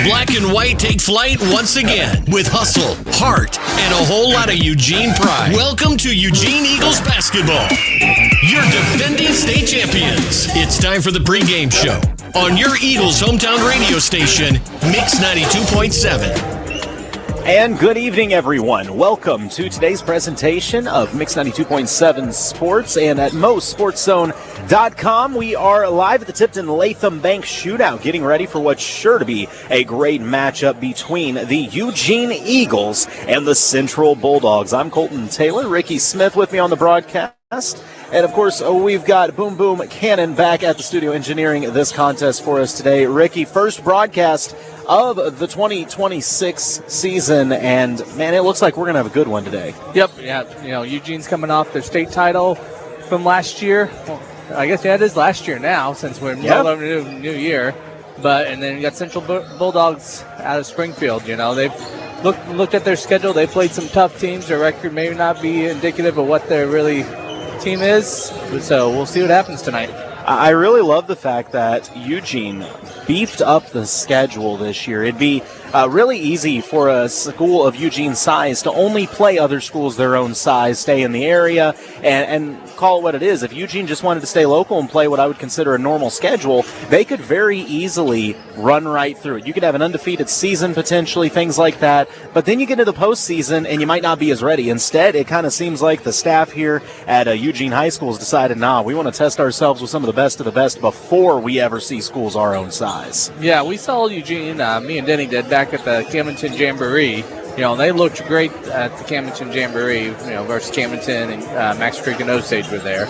Black and white take flight once again with hustle, heart, and a whole lot of Eugene pride. Welcome to Eugene Eagles Basketball, your defending state champions. It's time for the pregame show on your Eagles hometown radio station, Mix 92.7. And good evening, everyone. Welcome to today's presentation of Mix 92.7 Sports and at MoSportsZone.com. We are live at the Tipton Latham Bank Shootout, getting ready for what's sure to be a great matchup between the Eugene Eagles and the Central Bulldogs. I'm Colton Taylor, Ricky Smith with me on the broadcast. And, of course, we've got Boom Boom Cannon back at the studio engineering this contest for us today. Ricky, first broadcast of the 2026 season, and, man, it looks like we're going to have a good one today. Yep, yeah. You know, Eugene's coming off their state title from last year. Well, I guess, yeah, it is last year now since we're in the new year. And then you got Central Bulldogs out of Springfield. You know, they've looked at their schedule. They played some tough teams. Their record may not be indicative of what their really team is, so we'll see what happens tonight. I really love the fact that Eugene beefed up the schedule this year. It'd be really easy for a school of Eugene's size to only play other schools their own size, stay in the area, and call it what it is. If Eugene just wanted to stay local and play what I would consider a normal schedule, they could very easily run right through it. You could have an undefeated season potentially, things like that, but then you get into the postseason and you might not be as ready. Instead, it kind of seems like the staff here at Eugene High School has decided, we want to test ourselves with some of the best of the best before we ever see schools our own size. Yeah, we saw Eugene, me and Denny did, back at the Camdenton Jamboree. You know, they looked great at the Camdenton Jamboree, versus Camdenton, and Max Creek and Osage were there.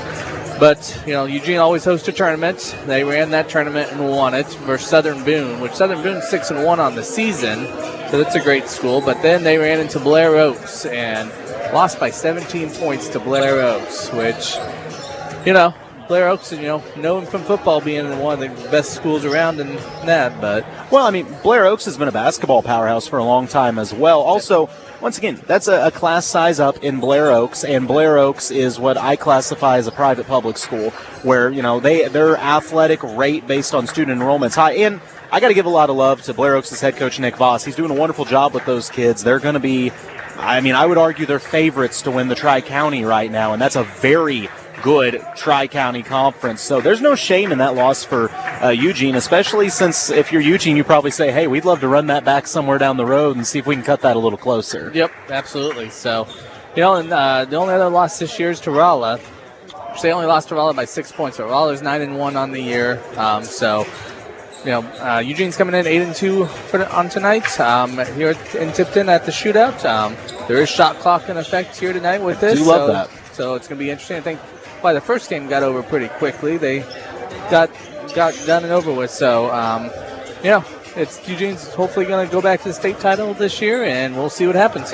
But, Eugene always hosts a tournament. They ran that tournament and won it versus Southern Boone, which Southern Boone's 6-1 on the season, so that's a great school. But then they ran into Blair Oaks and lost by 17 points to Blair Oaks, which, Blair Oaks, known from football being one of the best schools around and that, but... Well, Blair Oaks has been a basketball powerhouse for a long time as well. Also, once again, that's a class size up in Blair Oaks, and Blair Oaks is what I classify as a private public school where, their athletic rate based on student enrollment is high. And I got to give a lot of love to Blair Oaks' head coach, Nick Voss. He's doing a wonderful job with those kids. They're going to be, I would argue they're favorites to win the Tri-County right now, and that's a very good Tri-County conference. So there's no shame in that loss for Eugene, especially since if you're Eugene, you probably say, hey, we'd love to run that back somewhere down the road and see if we can cut that a little closer. Yep, absolutely. So, and the only other loss this year is to Rolla. They only lost to Rolla by 6 points, but Rolla's 9-1 on the year. Eugene's coming in 8-2 on tonight here in Tipton at the shootout. There is shot clock in effect here tonight with this. I do love that. So it's going to be interesting. I think the first game got over pretty quickly. They got done and over with. So, it's Eugene's hopefully going to go back to the state title this year, and we'll see what happens.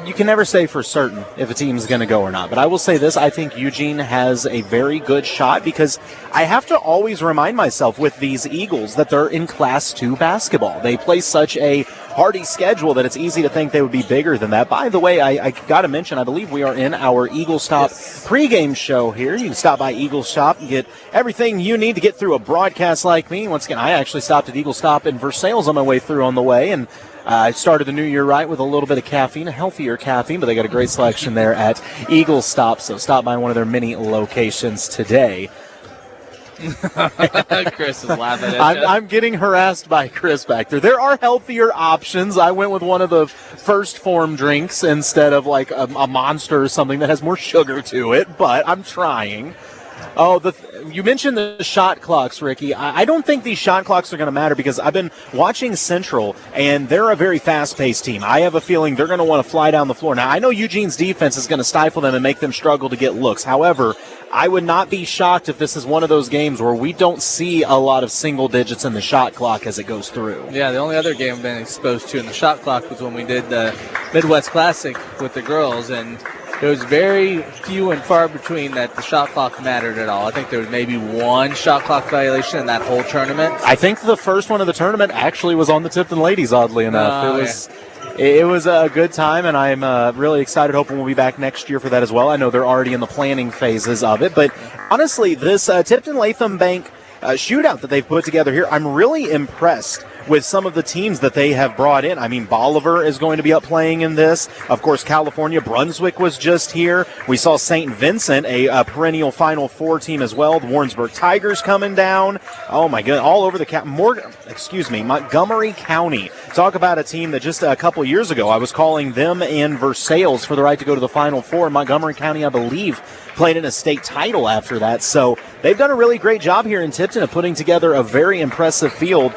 You can never say for certain if a team's going to go or not. But I will say this, I think Eugene has a very good shot because I have to always remind myself with these Eagles that they're in Class 2 basketball. They play such a hardy schedule that it's easy to think they would be bigger than that. By the way, I got to mention, I believe we are in our Eagles Stop pregame show here. You can stop by Eagles Stop and get everything you need to get through a broadcast like me. Once again, I actually stopped at Eagles Stop in Versailles on my way through on the way, and I started the new year right with a little bit of caffeine, a healthier caffeine, but they got a great selection there at Eagles Stop, so stop by one of their many locations today. Chris is laughing at you. I'm getting harassed by Chris back there. There are healthier options. I went with one of the first form drinks instead of like a Monster or something that has more sugar to it, but I'm trying. Oh, you mentioned the shot clocks, Ricky. I don't think these shot clocks are going to matter because I've been watching Central, and they're a very fast-paced team. I have a feeling they're going to want to fly down the floor. Now, I know Eugene's defense is going to stifle them and make them struggle to get looks. However, I would not be shocked if this is one of those games where we don't see a lot of single digits in the shot clock as it goes through. Yeah, the only other game I've been exposed to in the shot clock was when we did the Midwest Classic with the girls, and it was very few and far between that the shot clock mattered at all. I think there was maybe one shot clock violation in that whole tournament. I think the first one of the tournament actually was on the Tipton ladies, oddly enough. It was a good time, and I'm really excited, hoping we'll be back next year for that as well. I know they're already in the planning phases of it, but honestly, this Tipton Latham Bank shootout that they've put together here, I'm really impressed with some of the teams that they have brought in. I mean, Bolivar is going to be up playing in this. Of course, California, Brunswick was just here. We saw St. Vincent, a perennial Final Four team as well. The Warrensburg Tigers coming down. Oh, my goodness, all over the Montgomery County. Talk about a team that just a couple years ago I was calling them and Versailles for the right to go to the Final Four. Montgomery County, I believe, played in a state title after that. So they've done a really great job here in Tipton of putting together a very impressive field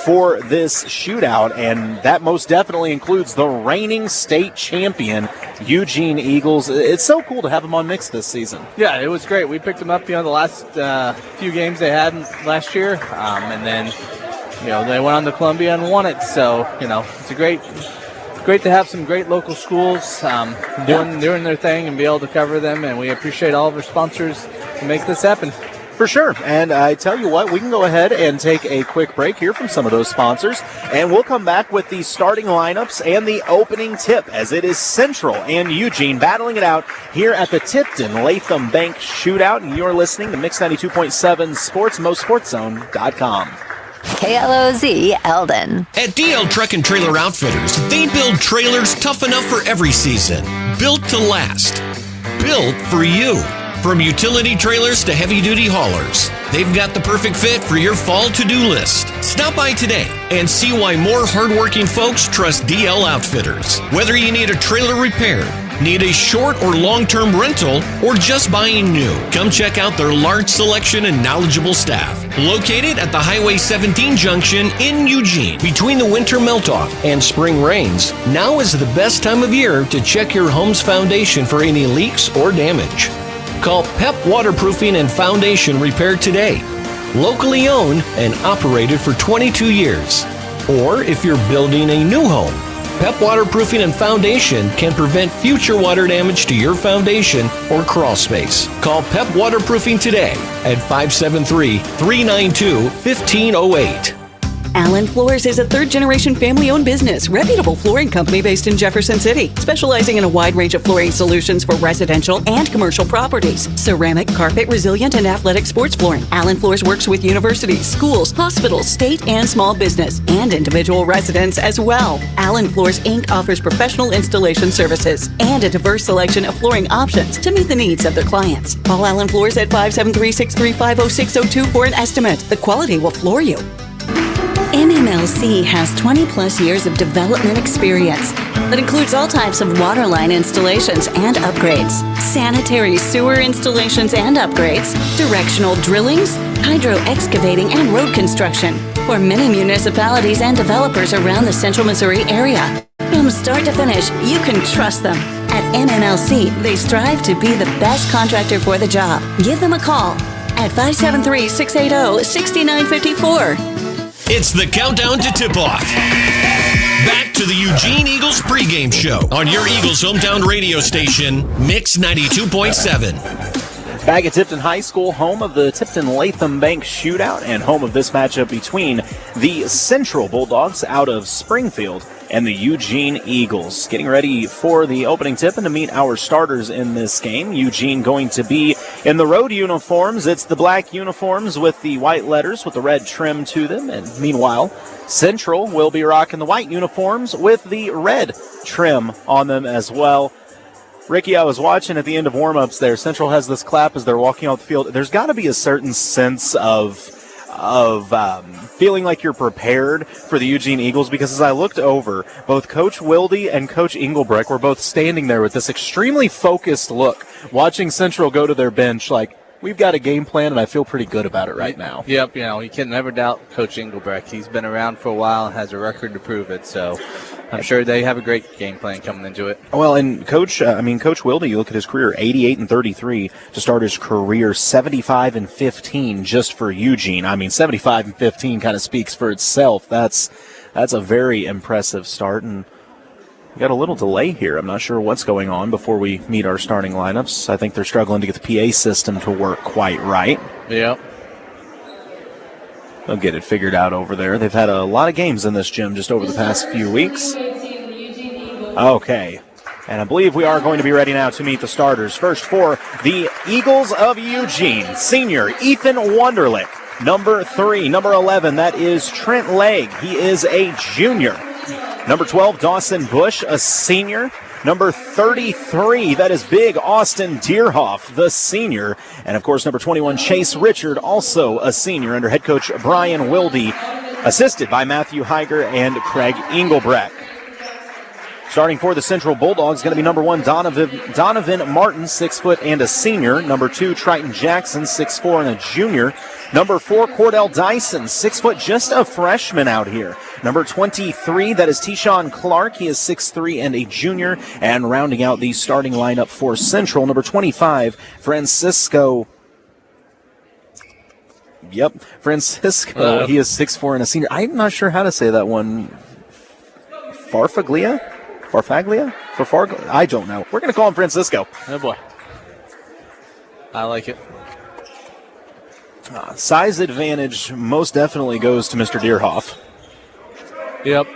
for this shootout, and that most definitely includes the reigning state champion, Eugene Eagles. It's so cool to have them on mix this season. Yeah, it was great. We picked them up, the last few games they had last year, and then, they went on to Columbia and won it. So, it's great to have some great local schools doing their thing and be able to cover them, and we appreciate all of our sponsors to make this happen. For sure. And I tell you what, we can go ahead and take a quick break here from some of those sponsors, and we'll come back with the starting lineups and the opening tip, as it is Central and Eugene battling it out here at the Tipton Latham Bank Shootout. And you're listening to Mix 92.7 Sports, MoSportsZone.com. KLOZ Eldon. At DL Truck and Trailer Outfitters, they build trailers tough enough for every season. Built to last. Built for you. From utility trailers to heavy-duty haulers, they've got the perfect fit for your fall to-do list. Stop by today and see why more hardworking folks trust DL Outfitters. Whether you need a trailer repaired, need a short or long-term rental, or just buying new, come check out their large selection and knowledgeable staff. Located at the Highway 17 junction in Eugene. Between the winter melt-off and spring rains, now is the best time of year to check your home's foundation for any leaks or damage. Call PEP Waterproofing and Foundation Repair today. Locally owned and operated for 22 years. Or if you're building a new home, PEP Waterproofing and Foundation can prevent future water damage to your foundation or crawl space. Call PEP Waterproofing today at 573-392-1508. Allen Floors is a third-generation family-owned business, reputable flooring company based in Jefferson City, specializing in a wide range of flooring solutions for residential and commercial properties. Ceramic, carpet, resilient, and athletic sports flooring. Allen Floors works with universities, schools, hospitals, state and small business, and individual residents as well. Allen Floors, Inc. offers professional installation services and a diverse selection of flooring options to meet the needs of their clients. Call Allen Floors at 573-635-0602 for an estimate. The quality will floor you. MMLC has 20-plus years of development experience that includes all types of water line installations and upgrades, sanitary sewer installations and upgrades, directional drillings, hydro excavating, and road construction for many municipalities and developers around the Central Missouri area. From start to finish, you can trust them. At MMLC, they strive to be the best contractor for the job. Give them a call at 573-680-6954. It's the countdown to tip-off. Back to the Eugene Eagles pregame show on your Eagles hometown radio station, Mix 92.7. Back at Tipton High School, home of the Tipton Latham Bank Shootout and home of this matchup between the Central Bulldogs out of Springfield and the Eugene Eagles. Getting ready for the opening tip and to meet our starters in this game. Eugene going to be in the road uniforms. It's the black uniforms with the white letters with the red trim to them. And meanwhile, Central will be rocking the white uniforms with the red trim on them as well. Ricky, I was watching at the end of warm-ups there. Central has this clap as they're walking off the field. There's got to be a certain sense of feeling like you're prepared for the Eugene Eagles, because as I looked over, both Coach Wilde and Coach Engelbrecht were both standing there with this extremely focused look, watching Central go to their bench like, we've got a game plan, and I feel pretty good about it right now. Yep, you can never doubt Coach Engelbrecht. He's been around for a while and has a record to prove it, so I'm sure they have a great game plan coming into it. Well, and Coach Wilde, you look at his career, 88-33 to start his career, 75-15 just for Eugene. 75-15 kind of speaks for itself. That's a very impressive start, and we got a little delay here. I'm not sure what's going on before we meet our starting lineups. I think they're struggling to get the PA system to work quite right. Yep. They'll get it figured out over there. They've had a lot of games in this gym just over the past few weeks. Okay. And I believe we are going to be ready now to meet the starters. First for the Eagles of Eugene, senior Ethan Wunderlich. Number 3, number 11, that is Trent Legg. He is a junior. Number 12, Dawson Bush, a senior. Number 33, that is big Austin Deerhoff, the senior. And, of course, number 21, Chase Richard, also a senior, under head coach Brian Wilde, assisted by Matthew Heiger and Craig Engelbrecht. Starting for the Central Bulldogs, going to be number 1, Donovan Martin, 6 foot and a senior. Number 2, Triton Jackson, 6'4" and a junior. Number 4, Cordell Dyson, 6 foot, just a freshman out here. Number 23, that is Tishawn Clark. He is 6'3" and a junior. And rounding out the starting lineup for Central, number 25, Francisco. Yep, Francisco. He is 6'4" and a senior. I'm not sure how to say that one. Farfaglia? I don't know. We're going to call him Francisco. Oh, boy. I like it. Size advantage most definitely goes to Mr. Deerhoff. Yep.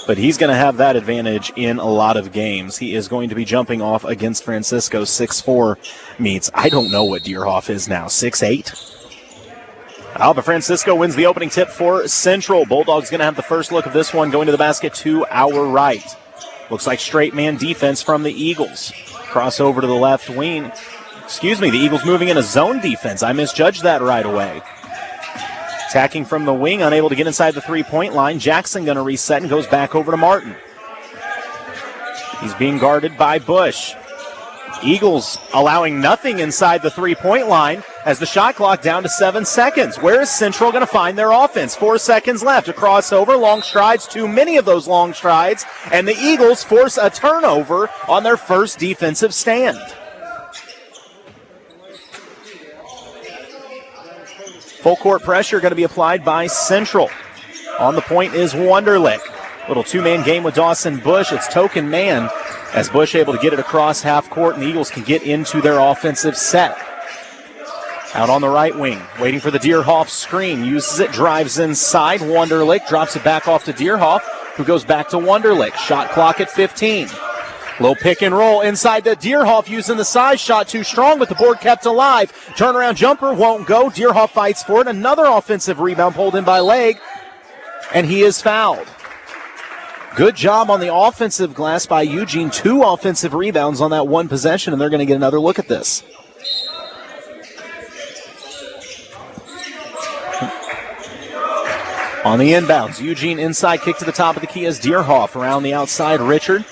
But he's going to have that advantage in a lot of games. He is going to be jumping off against Francisco. 6'4" meets, I don't know what Deerhoff is now, 6'8"? But Francisco wins the opening tip for Central. Bulldogs going to have the first look of this one, going to the basket to our right. Looks like straight man defense from the Eagles. Cross over to the left wing. The Eagles moving in a zone defense. I misjudged that right away. Attacking from the wing, unable to get inside the three-point line. Jackson going to reset and goes back over to Martin. He's being guarded by Bush. Eagles allowing nothing inside the three-point line as the shot clock down to 7 seconds. Where is Central going to find their offense? 4 seconds left. A crossover, long strides, too many of those long strides, and the Eagles force a turnover on their first defensive stand. Full court pressure going to be applied by Central. On the point is Wunderlich. Little two-man game with Dawson Bush. It's token man as Bush able to get it across half court, and the Eagles can get into their offensive set. Out on the right wing, waiting for the Deerhoff screen. Uses it, drives inside. Wunderlich drops it back off to Deerhoff, who goes back to Wunderlich. Shot clock at 15. Low pick and roll inside the Deerhoff, using the size. Shot too strong, but the board kept alive. Turnaround jumper won't go. Deerhoff fights for it. Another offensive rebound pulled in by Legg, and he is fouled. Good job on the offensive glass by Eugene. 2 offensive rebounds on that one possession, and they're going to get another look at this. On the inbounds, Eugene inside, kick to the top of the key as Deerhoff. Around the outside, Richard.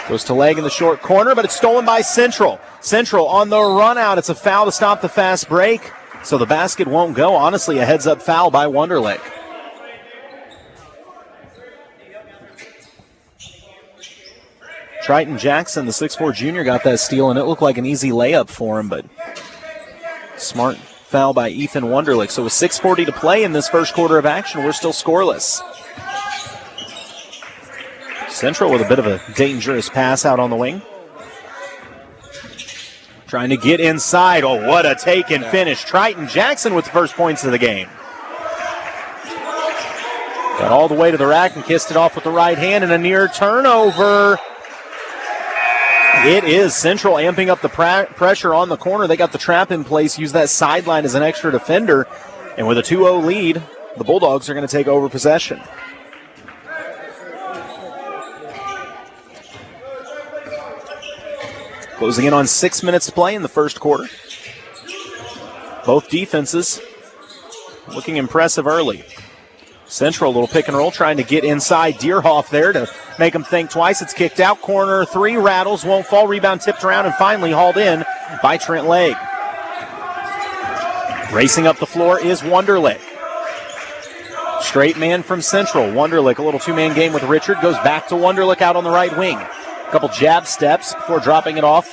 Goes to Legg in the short corner, but it's stolen by Central. Central on the run out. It's a foul to stop the fast break, so the basket won't go. Honestly, a heads-up foul by Wunderlich. Triton Jackson, the 6'4 junior, got that steal, and it looked like an easy layup for him, but smart foul by Ethan Wunderlich. So with 6:40 to play in this first quarter of action, we're still scoreless. Central with a bit of a dangerous pass out on the wing. Trying to get inside. Oh, what a take and finish. Triton Jackson with the first points of the game. Got all the way to the rack and kissed it off with the right hand, and a near turnover. It is Central amping up the pressure on the corner. They got the trap in place, use that sideline as an extra defender. And with a 2-0 lead, the Bulldogs are going to take over possession. Closing in on 6 minutes to play in the first quarter. Both defenses looking impressive early. Central, a little pick and roll, trying to get inside. Deerhoff there to make him think twice. It's kicked out. Corner 3, rattles, won't fall. Rebound tipped around and finally hauled in by Trent Legg. Racing up the floor is Wunderlich. Straight man from Central. Wunderlich, a little two-man game with Richard. Goes back to Wunderlich out on the right wing. A couple jab steps before dropping it off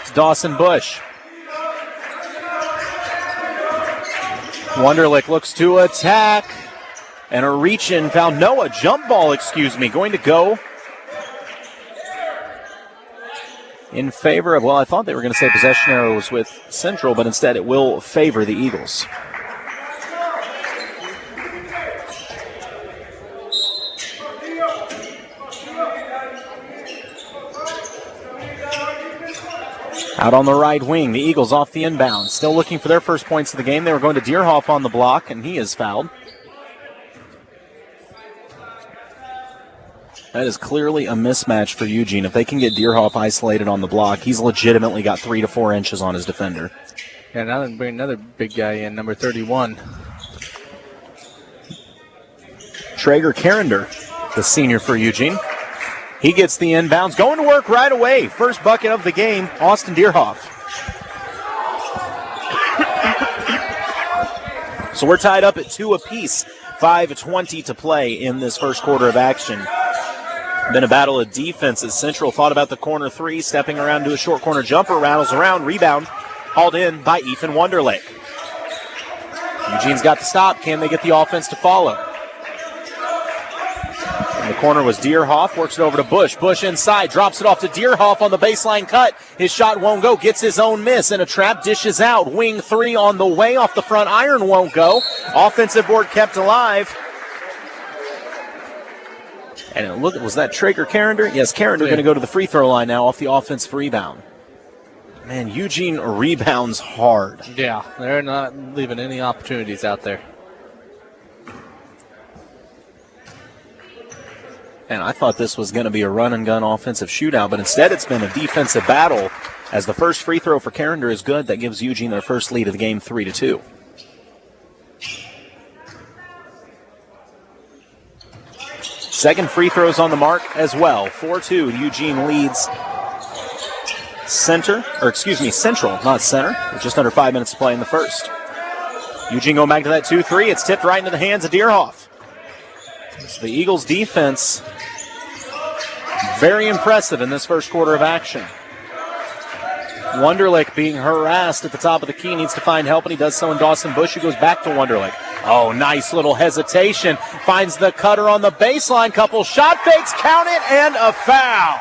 to Dawson Bush. Wunderlich looks to attack. And a reach-in found a jump ball, going to go in favor of, well, I thought they were going to say possession arrow was with Central, but instead it will favor the Eagles. Out on the right wing, the Eagles off the inbound. Still looking for their first points of the game. They were going to Deerhoff on the block, and he is fouled. That is clearly a mismatch for Eugene. If they can get Deerhoff isolated on the block, he's legitimately got 3 to 4 inches on his defender. Yeah, now they bring another big guy in, number 31. Traeger Carrender, the senior for Eugene. He gets the inbounds. Going to work right away. First bucket of the game, Austin Deerhoff. So we're tied up at 2 apiece. 5:20 to play in this first quarter of action. Been a battle of defense as Central thought about the corner three, stepping around to a short corner jumper, rattles around, rebound, hauled in by Ethan Wonderlick. Eugene's got the stop. Can they get the offense to follow? In the corner was Deerhoff, works it over to Bush. Bush inside, drops it off to Deerhoff on the baseline cut. His shot won't go, gets his own miss, and a trap dishes out. Wing three on the way, off the front iron, won't go. Offensive board kept alive. And was that Traeger Carrender? Yes, Carrender going to go to the free throw line now off the offensive rebound. Man, Eugene rebounds hard. Yeah, they're not leaving any opportunities out there. And I thought this was going to be a run-and-gun offensive shootout, but instead it's been a defensive battle. As the first free throw for Carrender is good, that gives Eugene their first lead of the game, 3-2. Second free throws on the mark as well. 4-2. Eugene leads Central, not Center. With just under 5 minutes to play in the first. Eugene going back to that 2-3. It's tipped right into the hands of Deerhoff. So the Eagles defense very impressive in this first quarter of action. Wonderlick being harassed at the top of the key, needs to find help, and he does so in Dawson Bush, who goes back to Wonderlick. Oh, nice little hesitation. Finds the cutter on the baseline. Couple shot fakes, count it, and a foul.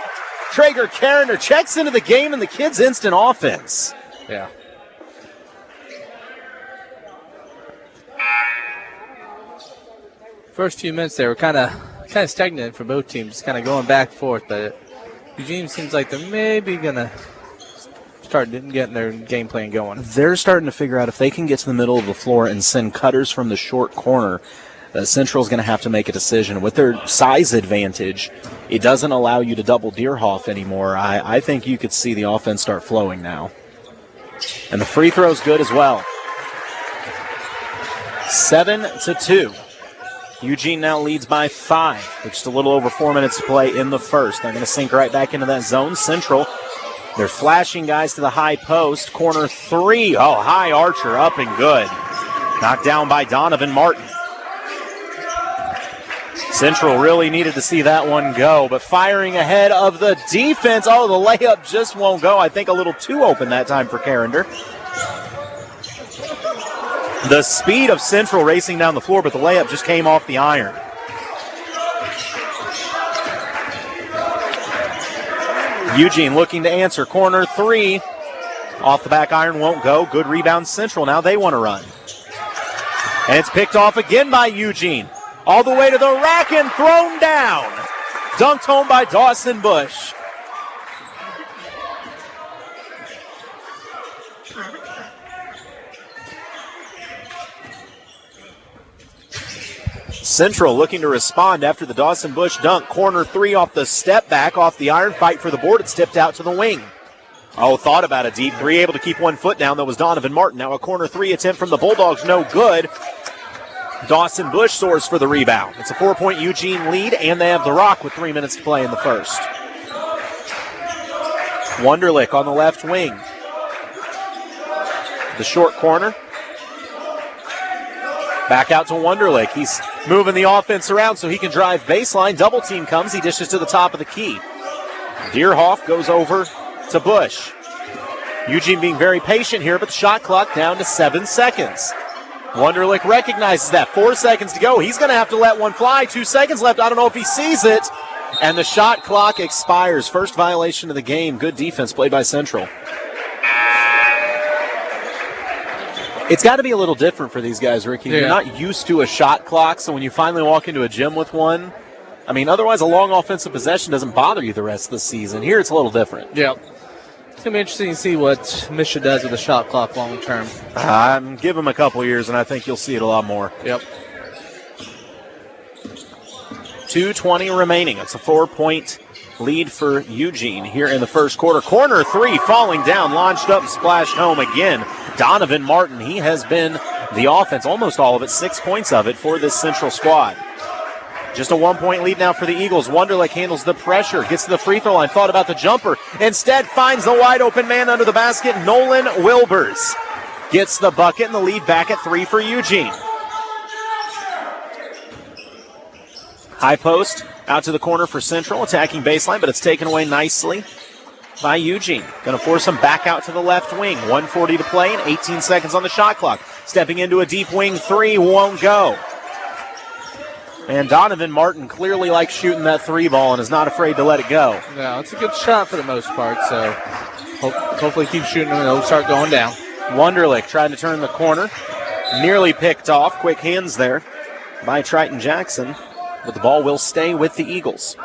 Traeger Carrender checks into the game, and the kid's instant offense. Yeah. First few minutes they were kind of stagnant for both teams, kind of going back and forth, but Eugene seems like they're maybe going to start getting their game plan going. They're starting to figure out if they can get to the middle of the floor and send cutters from the short corner. Central's going to have to make a decision. With their size advantage, it doesn't allow you to double Deerhoff anymore. I think you could see the offense start flowing now. And the free throw's good as well. 7-2. Eugene now leads by 5, with just a little over 4 minutes to play in the first. They're going to sink right back into that zone. Central, they're flashing guys to the high post. Corner three. Oh, high archer, up and good. Knocked down by Donovan Martin. Central really needed to see that one go, but firing ahead of the defense. Oh, the layup just won't go. I think a little too open that time for Carrender. The speed of Central racing down the floor, but the layup just came off the iron. Eugene looking to answer. Corner three. Off the back iron, won't go. Good rebound, Central. Now they want to run. And it's picked off again by Eugene. All the way to the rack and thrown down. Dunked home by Dawson Bush. Central looking to respond after the Dawson Bush dunk. Corner three off the step back, off the iron, fight for the board. It's tipped out to the wing. Oh, thought about a deep three, able to keep 1 foot down. That was Donovan Martin. Now a corner three attempt from the Bulldogs, no good. Dawson Bush soars for the rebound. It's a 4-point Eugene lead, and they have the rock with 3 minutes to play in the first. Wonderlick on the left wing. The short corner. Back out to Wonderlick. He's moving the offense around so he can drive baseline. Double team comes. He dishes to the top of the key. Deerhoff goes over to Bush. Eugene being very patient here, but the shot clock down to 7 seconds. Wonderlick recognizes that. 4 seconds to go. He's going to have to let one fly. 2 seconds left. I don't know if he sees it. And the shot clock expires. First violation of the game. Good defense played by Central. It's got to be a little different for these guys, Ricky. Yeah. You're not used to a shot clock, so when you finally walk into a gym with one, I mean, otherwise a long offensive possession doesn't bother you the rest of the season. Here it's a little different. Yeah. It's going to be interesting to see what Misha does with the shot clock long term. Give him a couple years, and I think you'll see it a lot more. Yep. 2:20 remaining. It's a 4-point lead for Eugene here in the first quarter. Corner three falling down, launched up, splashed home again. Donovan Martin, he has been the offense, almost all of it, 6 points of it for this Central squad. Just a 1-point lead now for the Eagles. Wonderlich handles the pressure, gets to the free throw line, thought about the jumper. Instead finds the wide open man under the basket. Nolan Wilbers gets the bucket and the lead back at 3 for Eugene. High post out to the corner for Central, attacking baseline, but it's taken away nicely by Eugene. Going to force him back out to the left wing. 1:40 to play and 18 seconds on the shot clock. Stepping into a deep wing three, won't go. And Donovan Martin clearly likes shooting that three ball and is not afraid to let it go. No, it's a good shot for the most part, so hopefully keep shooting them and it'll start going down. Wonderlich trying to turn the corner. Nearly picked off. Quick hands there by Triton Jackson. But the ball will stay with the Eagles.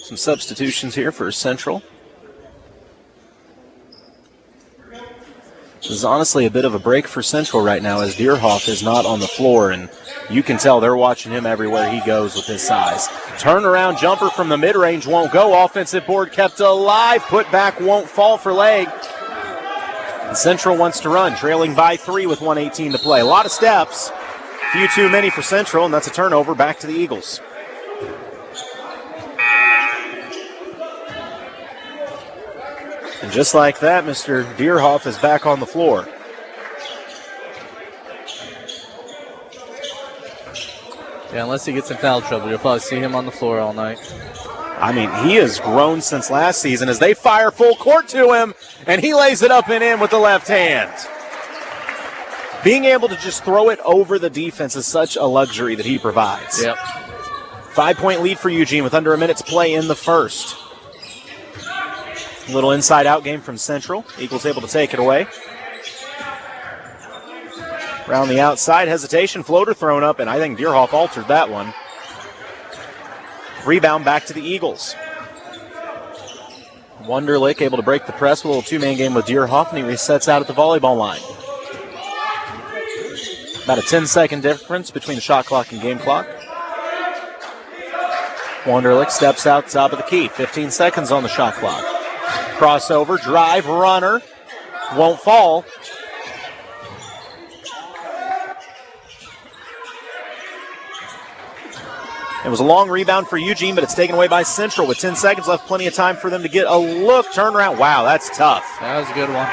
Some substitutions here for Central. This is honestly a bit of a break for Central right now as Deerhoff is not on the floor, and you can tell they're watching him everywhere he goes with his size. Turnaround jumper from the mid-range won't go. Offensive board kept alive. Put back won't fall for leg. And Central wants to run, trailing by 3 with 1:18 to play. A lot of steps. Few too many for Central, and that's a turnover back to the Eagles. And just like that, Mr. Deerhoff is back on the floor. Yeah, unless he gets in foul trouble, you'll probably see him on the floor all night. I mean, he has grown since last season as they fire full court to him, and he lays it up and in with the left hand. Being able to just throw it over the defense is such a luxury that he provides. Yep. 5-point lead for Eugene with under a minute to play in the first. Little inside-out game from Central. Eagles able to take it away. Around the outside, hesitation, floater thrown up, and I think Deerhoff altered that one. Rebound back to the Eagles. Wonderlich able to break the press with a little two-man game with Deerhoff, and he resets out at the volleyball line. About a 10-second difference between the shot clock and game clock. Wonderlich steps out top of the key. 15 seconds on the shot clock. Crossover, drive, runner. Won't fall. It was a long rebound for Eugene, but it's taken away by Central with 10 seconds left. Plenty of time for them to get a look. Turnaround. Wow, that's tough. That was a good one.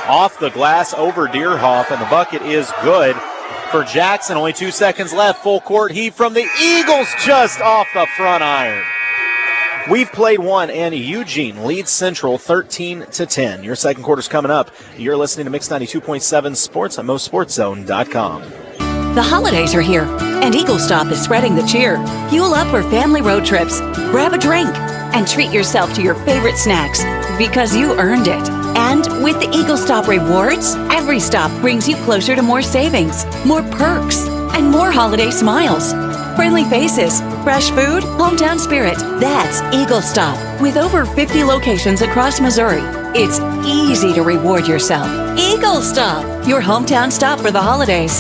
Off the glass over Deerhoff, and the bucket is good for Jackson. Only 2 seconds left. Full court heave from the Eagles just off the front iron. We've played one, and Eugene leads Central 13-10. Your second quarter's coming up. You're listening to Mix 92.7 Sports on MoSportsZone.com. The holidays are here, and Eagle Stop is spreading the cheer. Fuel up for family road trips, grab a drink, and treat yourself to your favorite snacks because you earned it. And with the Eagle Stop rewards, every stop brings you closer to more savings, more perks, and more holiday smiles. Friendly faces, fresh food, hometown spirit. That's Eagle Stop. With over 50 locations across Missouri, it's easy to reward yourself. Eagle Stop, your hometown stop for the holidays.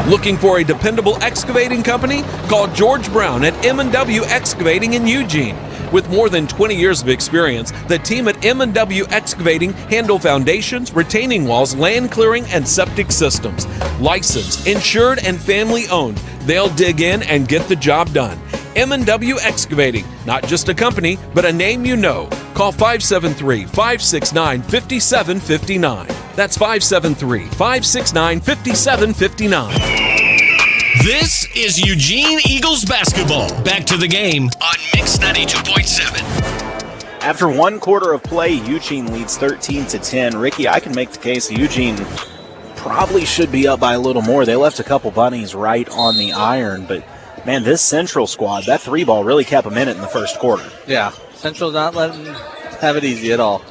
Looking for a dependable excavating company? Call George Brown at M&W Excavating in Eugene. With more than 20 years of experience, the team at M&W Excavating handle foundations, retaining walls, land clearing, and septic systems. Licensed, insured, and family owned, they'll dig in and get the job done. M&W Excavating, not just a company, but a name you know. Call 573-569-5759. That's 573-569-5759. This is Eugene Eagles Basketball. Back to the game on Mix 92.7. After one quarter of play, Eugene leads 13-10. Ricky, I can make the case Eugene probably should be up by a little more. They left a couple bunnies right on the iron, but man, this Central squad, that three ball really kept them in it in the first quarter. Yeah, Central's not letting them have it easy at all.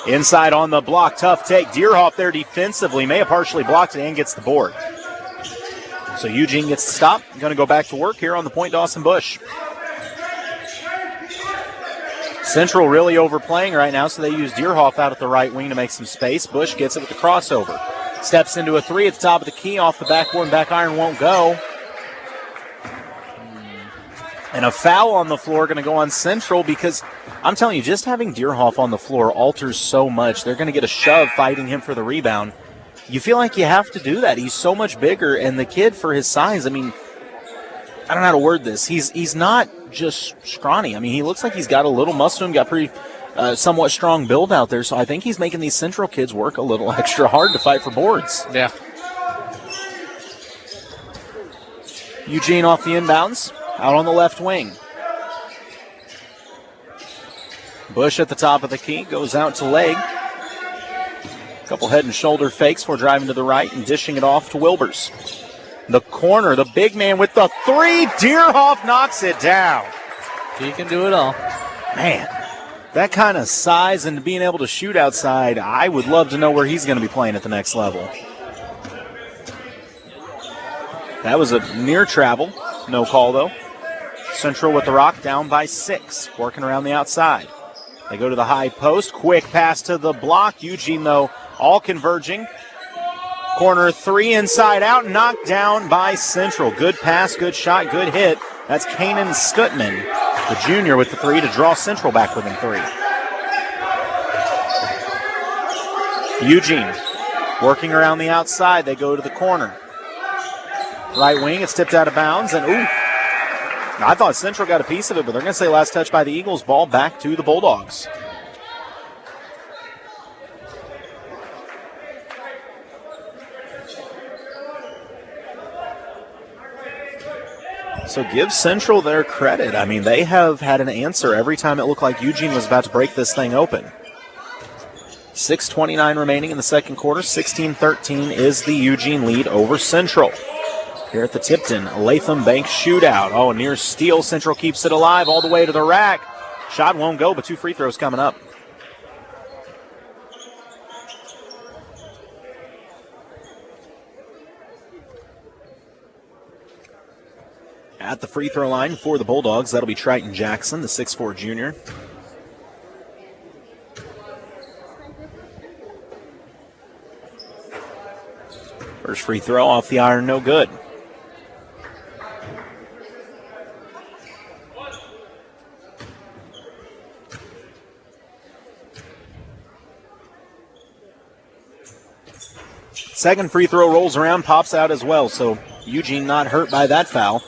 Inside on the block, tough take. Deerhoff there defensively, may have partially blocked it and gets the board. So Eugene gets to stop. Going to go back to work here on the point, Dawson Bush. Central really overplaying right now, so they use Deerhoff out at the right wing to make some space. Bush gets it with the crossover. Steps into a three at the top of the key, off the backboard, and back iron won't go. And a foul on the floor going to go on Central because I'm telling you, just having Deerhoff on the floor alters so much. They're going to get a shove fighting him for the rebound. You feel like you have to do that. He's so much bigger, and the kid, for his size, I mean, I don't know how to word this. He's not just scrawny. I mean, he looks like he's got a little muscle and got pretty somewhat strong build out there. So I think he's making these Central kids work a little extra hard to fight for boards. Yeah. Eugene off the inbounds, out on the left wing. Bush at the top of the key, goes out to leg. Couple head and shoulder fakes before driving to the right and dishing it off to Wilbers. The corner, the big man with the three. Deerhoff knocks it down. He can do it all. Man, that kind of size and being able to shoot outside, I would love to know where he's going to be playing at the next level. That was a near travel. No call, though. Central with the rock, down by 6, working around the outside. They go to the high post. Quick pass to the block. Eugene, though, all converging. Corner three inside out, knocked down by Central. Good pass, good shot, good hit. That's Kanan Stutman, the junior, with the three to draw Central back within 3. Eugene working around the outside. They go to the corner. Right wing, it's tipped out of bounds, and ooh. I thought Central got a piece of it, but they're going to say last touch by the Eagles. Ball back to the Bulldogs. So give Central their credit. I mean, they have had an answer every time it looked like Eugene was about to break this thing open. 6:29 remaining in the second quarter. 16-13 is the Eugene lead over Central. Here at the Tipton Latham Bank shootout. Oh, near steal. Central keeps it alive all the way to the rack. Shot won't go, but 2 free throws coming up. At the free throw line for the Bulldogs, that'll be Triton Jackson, the 6'4 junior. First free throw off the iron, no good. Second free throw rolls around, pops out as well, so Eugene not hurt by that foul.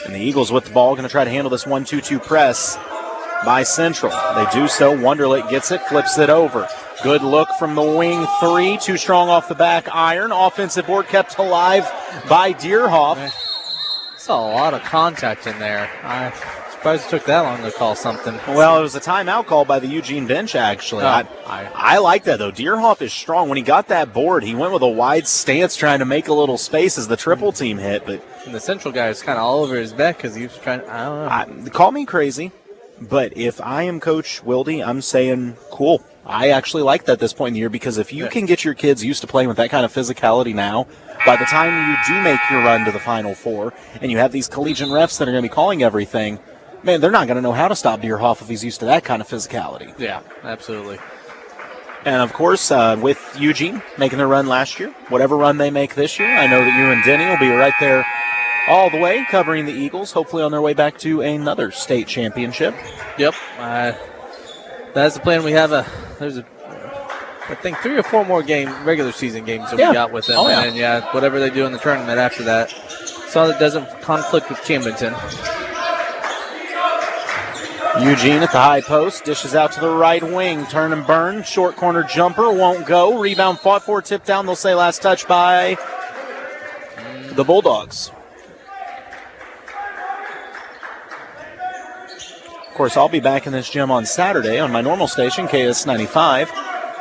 And the Eagles with the ball, going to try to handle this 1-2-2 press by Central. They do so. Wonderlich gets it, flips it over. Good look from the wing three. Too strong off the back iron. Offensive board kept alive by Deerhoff. Saw a lot of contact in there. I'm surprised it took that long to call something. Well, it was a timeout call by the Eugene bench, actually. I like that, though. Deerhoff is strong. When he got that board, he went with a wide stance trying to make a little space as the triple team hit. But and the Central guy is kind of all over his back because he was trying, I don't know. Call me crazy, but if I am Coach Wilde, I'm saying, cool. I actually like that at this point in the year because if you can get your kids used to playing with that kind of physicality now, by the time you do make your run to the Final Four and you have these collegiate refs that are going to be calling everything, man, they're not going to know how to stop Deerhoff if he's used to that kind of physicality. Yeah, absolutely. And, of course, with Eugene making their run last year, whatever run they make this year, I know that you and Denny will be right there all the way covering the Eagles, hopefully on their way back to another state championship. Yep. That's the plan. We have I think 3 or 4 more regular season games that we got with them. And, whatever they do in the tournament after that. So that doesn't conflict with Camdenton. Eugene at the high post, dishes out to the right wing, turn and burn, short corner jumper, won't go, rebound fought for, tipped down, they'll say last touch by the Bulldogs. Of course, I'll be back in this gym on Saturday on my normal station, KS95,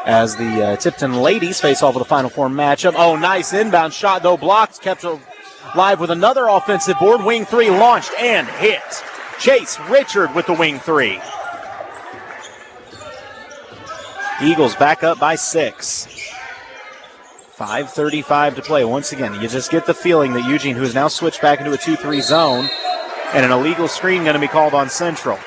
as the Tipton ladies face off with a Final Four matchup. Oh, nice inbound shot, though, blocked, kept alive with another offensive board, wing three launched and hit. Chase Richard with the wing three. Eagles back up by 6. 5:35 to play. Once again, you just get the feeling that Eugene, who has now switched back into a 2-3 zone, and an illegal screen going to be called on Central.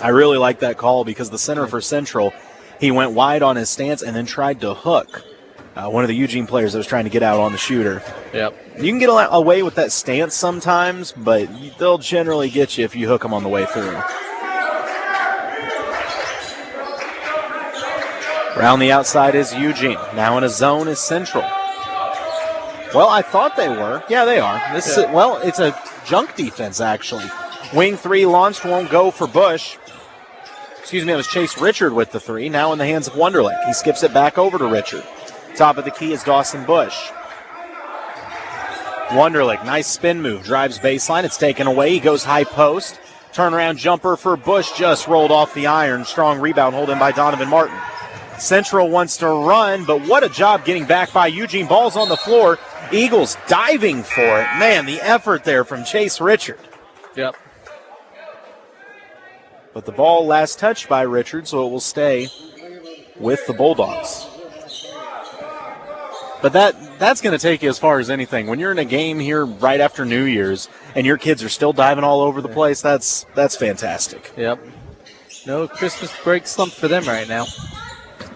I really like that call because the center for Central, he went wide on his stance and then tried to hook one of the Eugene players that was trying to get out on the shooter. Yep. You can get away with that stance sometimes, but they'll generally get you if you hook them on the way through. Around the outside is Eugene. Now in a zone is Central. Well, I thought they were. Yeah, they are. It's a junk defense, actually. Wing 3 launched, won't go for Bush. Excuse me, it was Chase Richard with the 3. Now in the hands of Wonderlick. He skips it back over to Richard. Top of the key is Dawson Bush. Wonderlick, nice spin move. Drives baseline. It's taken away. He goes high post. Turnaround jumper for Bush. Just rolled off the iron. Strong rebound hold in by Donovan Martin. Central wants to run, but what a job getting back by Eugene. Ball's on the floor. Eagles diving for it. Man, the effort there from Chase Richard. Yep. But the ball last touched by Richard, so it will stay with the Bulldogs. But that's going to take you as far as anything. When you're in a game here right after New Year's and your kids are still diving all over the place, that's fantastic. Yep. No Christmas break slump for them right now.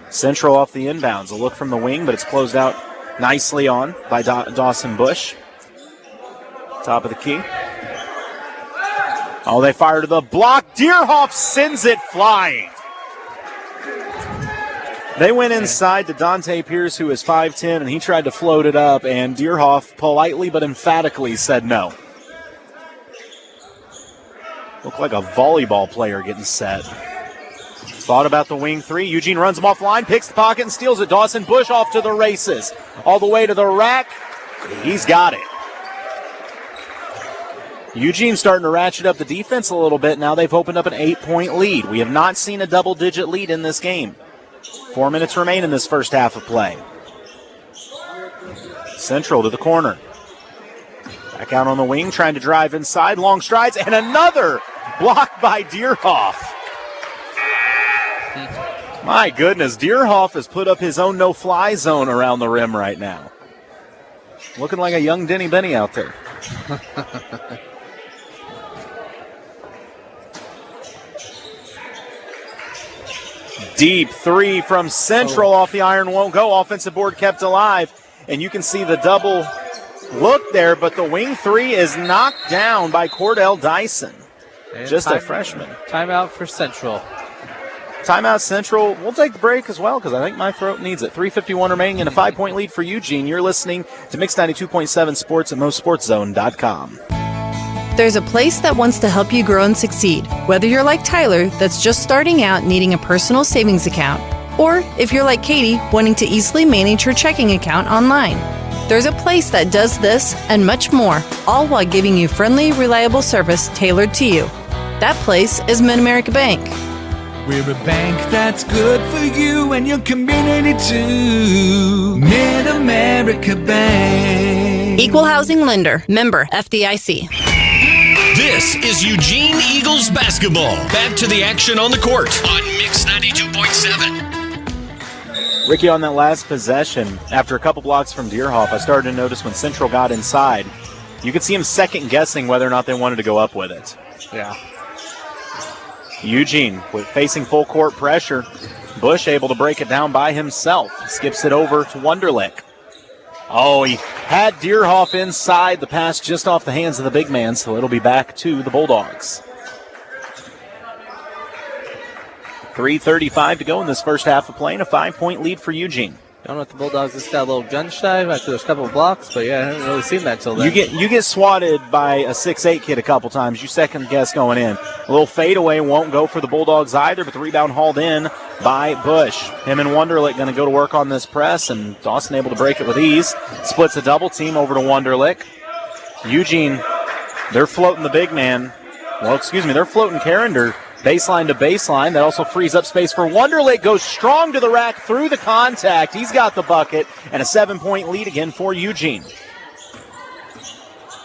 Central off the inbounds. A look from the wing, but it's closed out nicely on by Dawson Bush. Top of the key. Oh, they fire to the block. Deerhoff sends it flying. They went inside to Dante Pierce, who is 5'10", and he tried to float it up, and Deerhoff politely but emphatically said no. Looked like a volleyball player getting set. Thought about the wing 3. Eugene runs him off the line, picks the pocket, and steals it. Dawson Bush off to the races. All the way to the rack. He's got it. Eugene starting to ratchet up the defense a little bit. Now they've opened up an 8-point lead. We have not seen a double-digit lead in this game. 4 minutes remain in this first half of play. Central to the corner. Back out on the wing, trying to drive inside. Long strides, and another block by Deerhoff. My goodness, Deerhoff has put up his own no-fly zone around the rim right now. Looking like a young Denny Benny out there. Deep 3 from Central off the iron, won't go. Offensive board kept alive. And you can see the double look there, but the wing 3 is knocked down by Cordell Dyson. And just a freshman. Timeout for Central. Timeout Central. We'll take the break as well because I think my throat needs it. 3:51 remaining and a 5-point lead for Eugene. You're listening to Mix 92.7 Sports at MoSportsZone.com. There's a place that wants to help you grow and succeed. Whether you're like Tyler, that's just starting out needing a personal savings account, or if you're like Katie, wanting to easily manage her checking account online. There's a place that does this and much more, all while giving you friendly, reliable service tailored to you. That place is Mid-America Bank. We're a bank that's good for you and your community too. Mid-America Bank. Equal housing lender. Member FDIC. This is Eugene Eagles Basketball. Back to the action on the court on Mix 92.7. Ricky, on that last possession, after a couple blocks from Deerhoff, I started to notice when Central got inside, you could see him second-guessing whether or not they wanted to go up with it. Yeah. Eugene facing full court pressure. Bush able to break it down by himself. Skips it over to Wonderlick. Oh, he had Deerhoff inside. The pass just off the hands of the big man, so it'll be back to the Bulldogs. 3:35 to go in this first half of play, and a 5-point lead for Eugene. I don't know if the Bulldogs just got a little gun shy after those couple of blocks, but yeah, I haven't really seen that till then. You get swatted by a 6'8" kid a couple times. You second guess going in. A little fadeaway won't go for the Bulldogs either, but the rebound hauled in by Bush. Him and Wonderlick going to go to work on this press, and Dawson able to break it with ease. Splits a double team over to Wonderlick. Eugene, they're floating the big man. Well, excuse me, they're floating Carrender. Baseline to baseline. That also frees up space for Wonderlick. Goes strong to the rack through the contact. He's got the bucket. And a 7-point lead again for Eugene.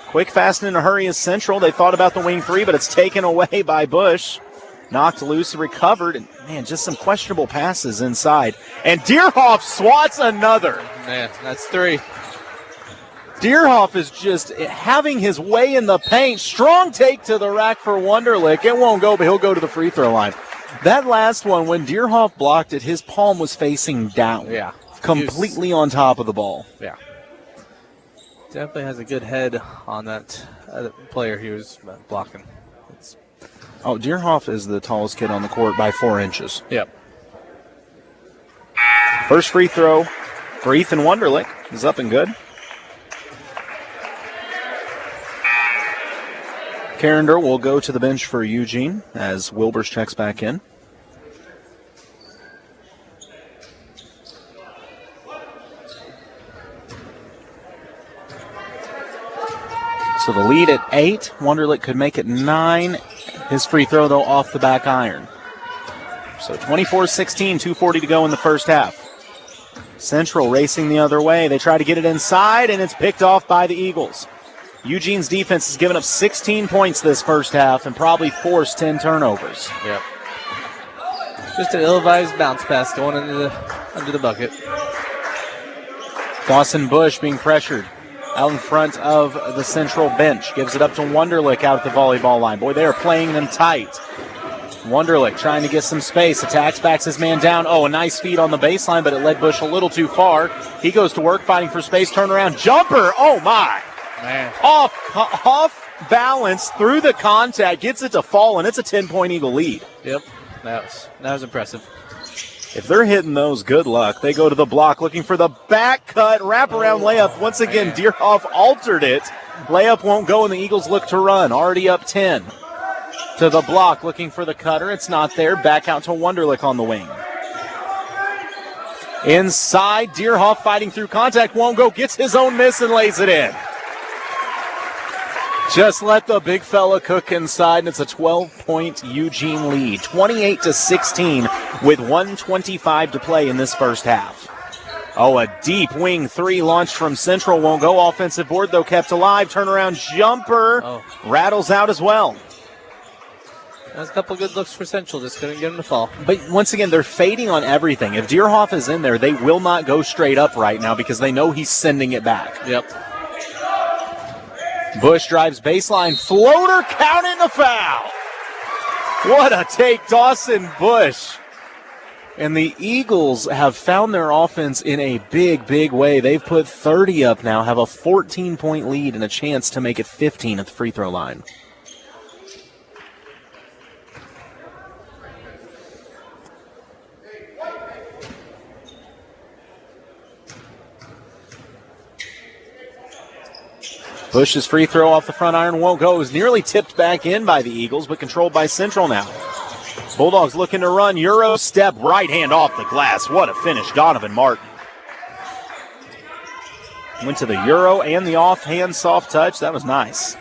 Quick, fast, and in a hurry is Central. They thought about the wing 3, but it's taken away by Bush. knocked loose, recovered, and man, just some questionable passes inside. And Deerhoff swats another. Man, that's 3. Deerhoff is just having his way in the paint. Strong take to the rack for Wunderlich. It won't go, but he'll go to the free throw line. That last one, when Deerhoff blocked it, his palm was facing down. Yeah. Completely on top of the ball. Yeah. Definitely has a good head on that player he was blocking. Deerhoff is the tallest kid on the court by 4 inches. Yep. First free throw for Ethan Wunderlich is up and good. Carrender will go to the bench for Eugene as Wilbers checks back in. So the lead at 8. Wunderlich could make it 9. His free throw, though, off the back iron. So 24-16, 2:40 to go in the first half. Central racing the other way. They try to get it inside, and it's picked off by the Eagles. Eugene's defense has given up 16 points this first half and probably forced 10 turnovers. Yep. Just an ill-advised bounce pass going under the bucket. Dawson Bush being pressured out in front of the Central bench. Gives it up to Wunderlich out at the volleyball line. Boy, they are playing them tight. Wunderlich trying to get some space. Attacks, backs his man down. A nice feed on the baseline, but it led Bush a little too far. He goes to work, fighting for space. Turnaround jumper. Oh, my. Man. Off balance through the contact. Gets it to fall, and it's a 10-point Eagle lead. Yep. That was impressive. If they're hitting those, good luck. They go to the block looking for the back cut, wraparound layup. Once again, Deerhoff altered it. Layup won't go, and the Eagles look to run. Already up 10. To the block looking for the cutter. It's not there. Back out to Wunderlich on the wing. Inside, Deerhoff fighting through contact. Won't go. Gets his own miss and lays it in. Just let the big fella cook inside, and it's a 12-point Eugene lead. 28-16 with 1:25 to play in this first half. A deep wing 3 launched from Central. Won't go. Offensive board, though, kept alive. Turnaround jumper rattles out as well. There's a couple good looks for Central. Just couldn't get him to fall. But once again, they're fading on everything. If Deerhoff is in there, they will not go straight up right now because they know he's sending it back. Yep. Bush drives baseline, floater, count in the foul. What a take, Dawson Bush. And the Eagles have found their offense in a big, big way. They've put 30 up now, have a 14-point lead and a chance to make it 15 at the free throw line. Bush's free throw off the front iron won't go. It was nearly tipped back in by the Eagles, but controlled by Central now. Bulldogs looking to run. Euro step, right hand off the glass. What a finish, Donovan Martin. Went to the Euro and the offhand soft touch. That was nice.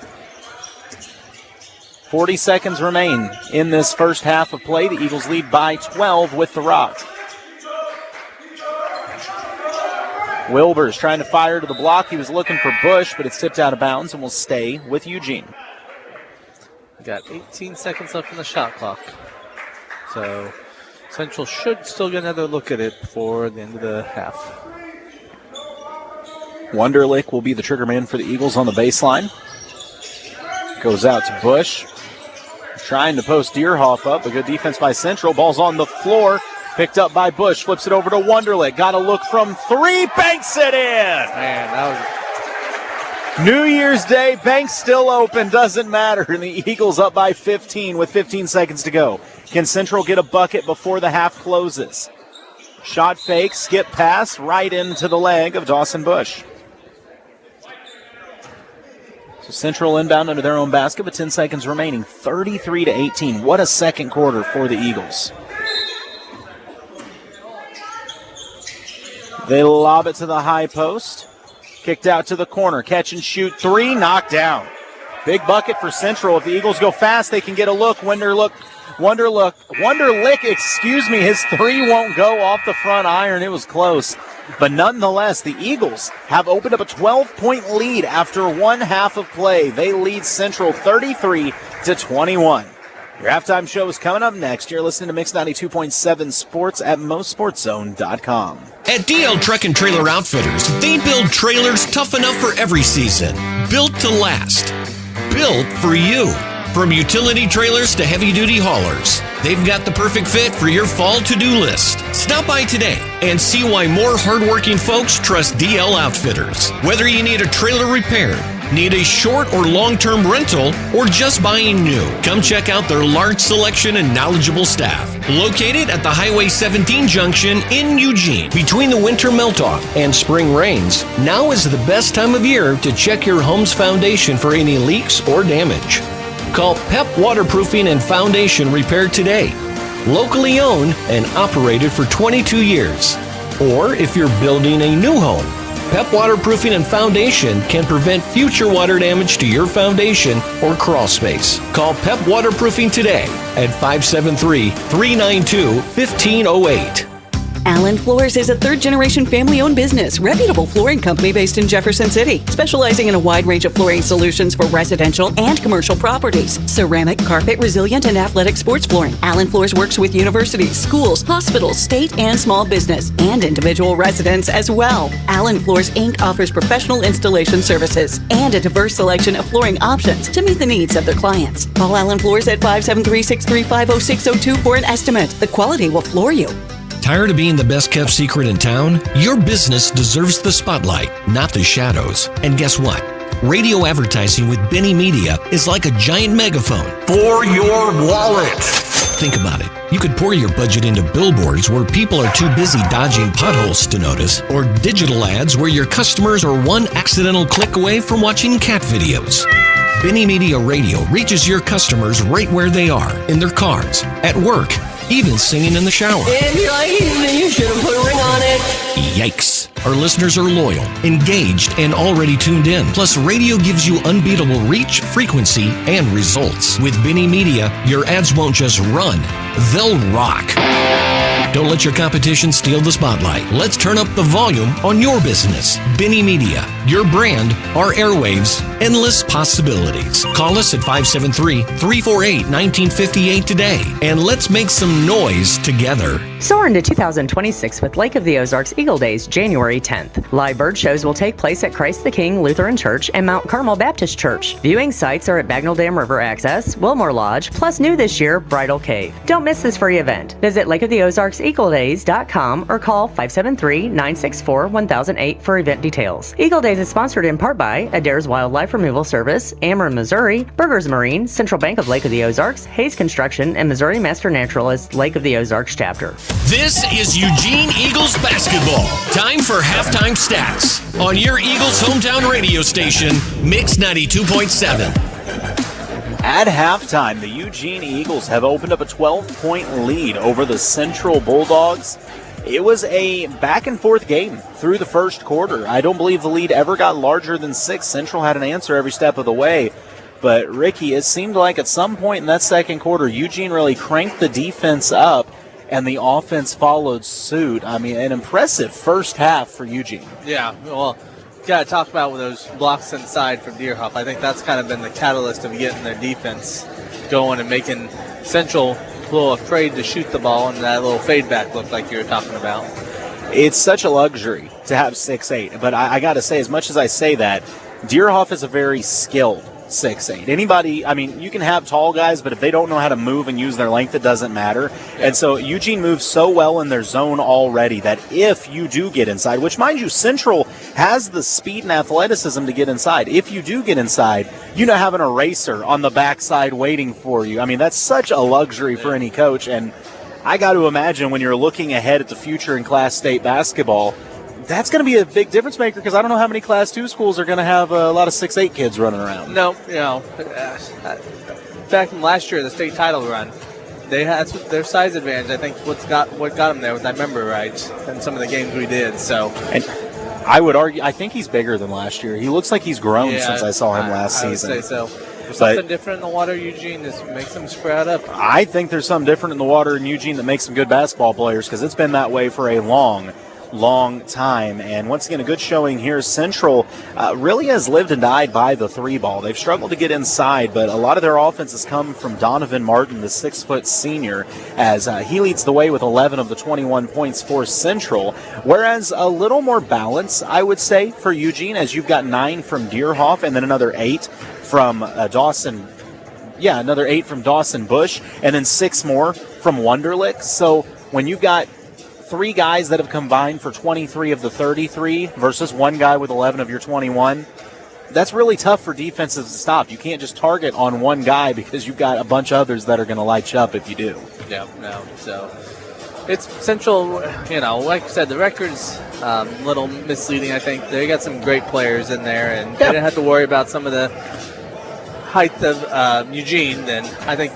40 seconds remain in this first half of play. The Eagles lead by 12 with the rock. Wilbers trying to fire to the block. He was looking for Bush, but it's tipped out of bounds and will stay with Eugene. Got 18 seconds left in the shot clock. So Central should still get another look at it before the end of the half. Wunderlich will be the trigger man for the Eagles on the baseline. Goes out to Bush. Trying to post Deerhoff up. A good defense by Central. Ball's on the floor. Picked up by Bush, flips it over to Wunderlich. Got a look from 3, banks it in. Man, that was New Year's Day, banks still open, doesn't matter. And the Eagles up by 15 with 15 seconds to go. Can Central get a bucket before the half closes? Shot fake, skip pass, right into the leg of Dawson Bush. So Central inbound under their own basket, but 10 seconds remaining. 33-18. What a second quarter for the Eagles. They lob it to the high post. Kicked out to the corner. Catch and shoot 3. Knocked down. Big bucket for Central. If the Eagles go fast, they can get a look. Wunderlich, his 3 won't go off the front iron. It was close. But nonetheless, the Eagles have opened up a 12-point lead after one half of play. They lead Central 33-21. Your halftime show is coming up next. You're listening to Mix 92.7 Sports at MoSportsZone.com. At DL Truck and Trailer Outfitters, they build trailers tough enough for every season. Built to last. Built for you. From utility trailers to heavy-duty haulers, they've got the perfect fit for your fall to-do list. Stop by today and see why more hardworking folks trust DL Outfitters. Whether you need a trailer repaired, need a short or long-term rental, or just buying new, come check out their large selection and knowledgeable staff. Located at the Highway 17 junction in Eugene. Between the winter melt-off and spring rains, now is the best time of year to check your home's foundation for any leaks or damage. Call PEP Waterproofing and Foundation Repair today. Locally owned and operated for 22 years. Or if you're building a new home, PEP Waterproofing and Foundation can prevent future water damage to your foundation or crawl space. Call PEP Waterproofing today at 573-392-1508. Allen Floors is a third-generation family-owned business, reputable flooring company based in Jefferson City, specializing in a wide range of flooring solutions for residential and commercial properties. Ceramic, carpet, resilient, and athletic sports flooring. Allen Floors works with universities, schools, hospitals, state and small business, and individual residents as well. Allen Floors, Inc. offers professional installation services and a diverse selection of flooring options to meet the needs of their clients. Call Allen Floors at 573-635-0602 for an estimate. The quality will floor you. Tired of being the best-kept secret in town? Your business deserves the spotlight, not the shadows. And guess what? Radio advertising with Benny Media is like a giant megaphone for your wallet. Think about it. You could pour your budget into billboards where people are too busy dodging potholes to notice, or digital ads where your customers are one accidental click away from watching cat videos. Benny Media Radio reaches your customers right where they are, in their cars, at work, even singing in the shower. If you like it, then you should have put a ring on it. Yikes. Our listeners are loyal, engaged, and already tuned in. Plus, radio gives you unbeatable reach, frequency, and results. With Benny Media, your ads won't just run, they'll rock. Don't let your competition steal the spotlight. Let's turn up the volume on your business. Benny Media, your brand, our airwaves, endless possibilities. Call us at 573-348-1958 today, and let's make some noise together. Soar into 2026 with Lake of the Ozarks Eagle Days, January 10th. Live bird shows will take place at Christ the King Lutheran Church and Mount Carmel Baptist Church. Viewing sites are at Bagnell Dam River Access, Wilmore Lodge, plus new this year, Bridal Cave. Don't miss this free event. Visit lakeoftheozarkseagledays.com or call 573-964-1008 for event details. Eagle Days is sponsored in part by Adair's Wildlife Removal Service, Ameren, Missouri, Burgers Marine, Central Bank of Lake of the Ozarks, Hayes Construction, and Missouri Master Naturalist Lake of the Ozarks Chapter. This is Eugene Eagles Basketball. Time for halftime stats on your Eagles hometown radio station, Mix 92.7. At halftime, the Eugene Eagles have opened up a 12-point lead over the Central Bulldogs. It was a back-and-forth game through the first quarter. I don't believe the lead ever got larger than 6. Central had an answer every step of the way. But, Ricky, it seemed like at some point in that second quarter, Eugene really cranked the defense up, and the offense followed suit. I mean, an impressive first half for Eugene. Yeah, well, got to talk about with those blocks inside from Deerhoff. I think that's kind of been the catalyst of getting their defense going and making Central a little afraid to shoot the ball, and that little fade back looked like you were talking about. It's such a luxury to have 6'8", but I got to say, as much as I say that, Deerhoff is a very skilled 6'8". Anybody, I mean, you can have tall guys, but if they don't know how to move and use their length, it doesn't matter. Yeah. And so Eugene moves so well in their zone already that if you do get inside, which, mind you, Central has the speed and athleticism to get inside. If you do get inside, you know, have an eraser on the backside waiting for you. I mean, that's such a luxury for any coach. And I got to imagine when you're looking ahead at the future in Class State basketball, that's going to be a big difference maker, because I don't know how many Class 2 schools are going to have a lot of 6'8" kids running around. No, you know, back from last year, the state title run, they had their size advantage. I think what got them there, if I remember right, in some of the games we did. So, and I would argue, I think he's bigger than last year. He looks like he's grown since I saw him last season. I would say so. There's something different in the water, Eugene, that makes them sprout up. I think there's something different in the water in Eugene that makes them good basketball players, because it's been that way for a long long time. And once again, a good showing here. Central really has lived and died by the three ball. They've struggled to get inside, but a lot of their offense has come from Donovan Martin, the 6-foot senior, as he leads the way with 11 of the 21 points for Central. Whereas a little more balance, I would say, for Eugene, as you've got 9 from Deerhoff and then another 8 from Dawson. Yeah, another 8 from Dawson Bush, and then 6 more from Wunderlich. So when you've got 3 guys that have combined for 23 of the 33 versus 1 guy with 11 of your 21, that's really tough for defenses to stop. You can't just target on 1 guy because you've got a bunch of others that are going to light you up if you do. Yeah, no. So it's Central, like I said, the record's a little misleading, I think. They got some great players in there, and they didn't have to worry about some of the height of Eugene, then I think,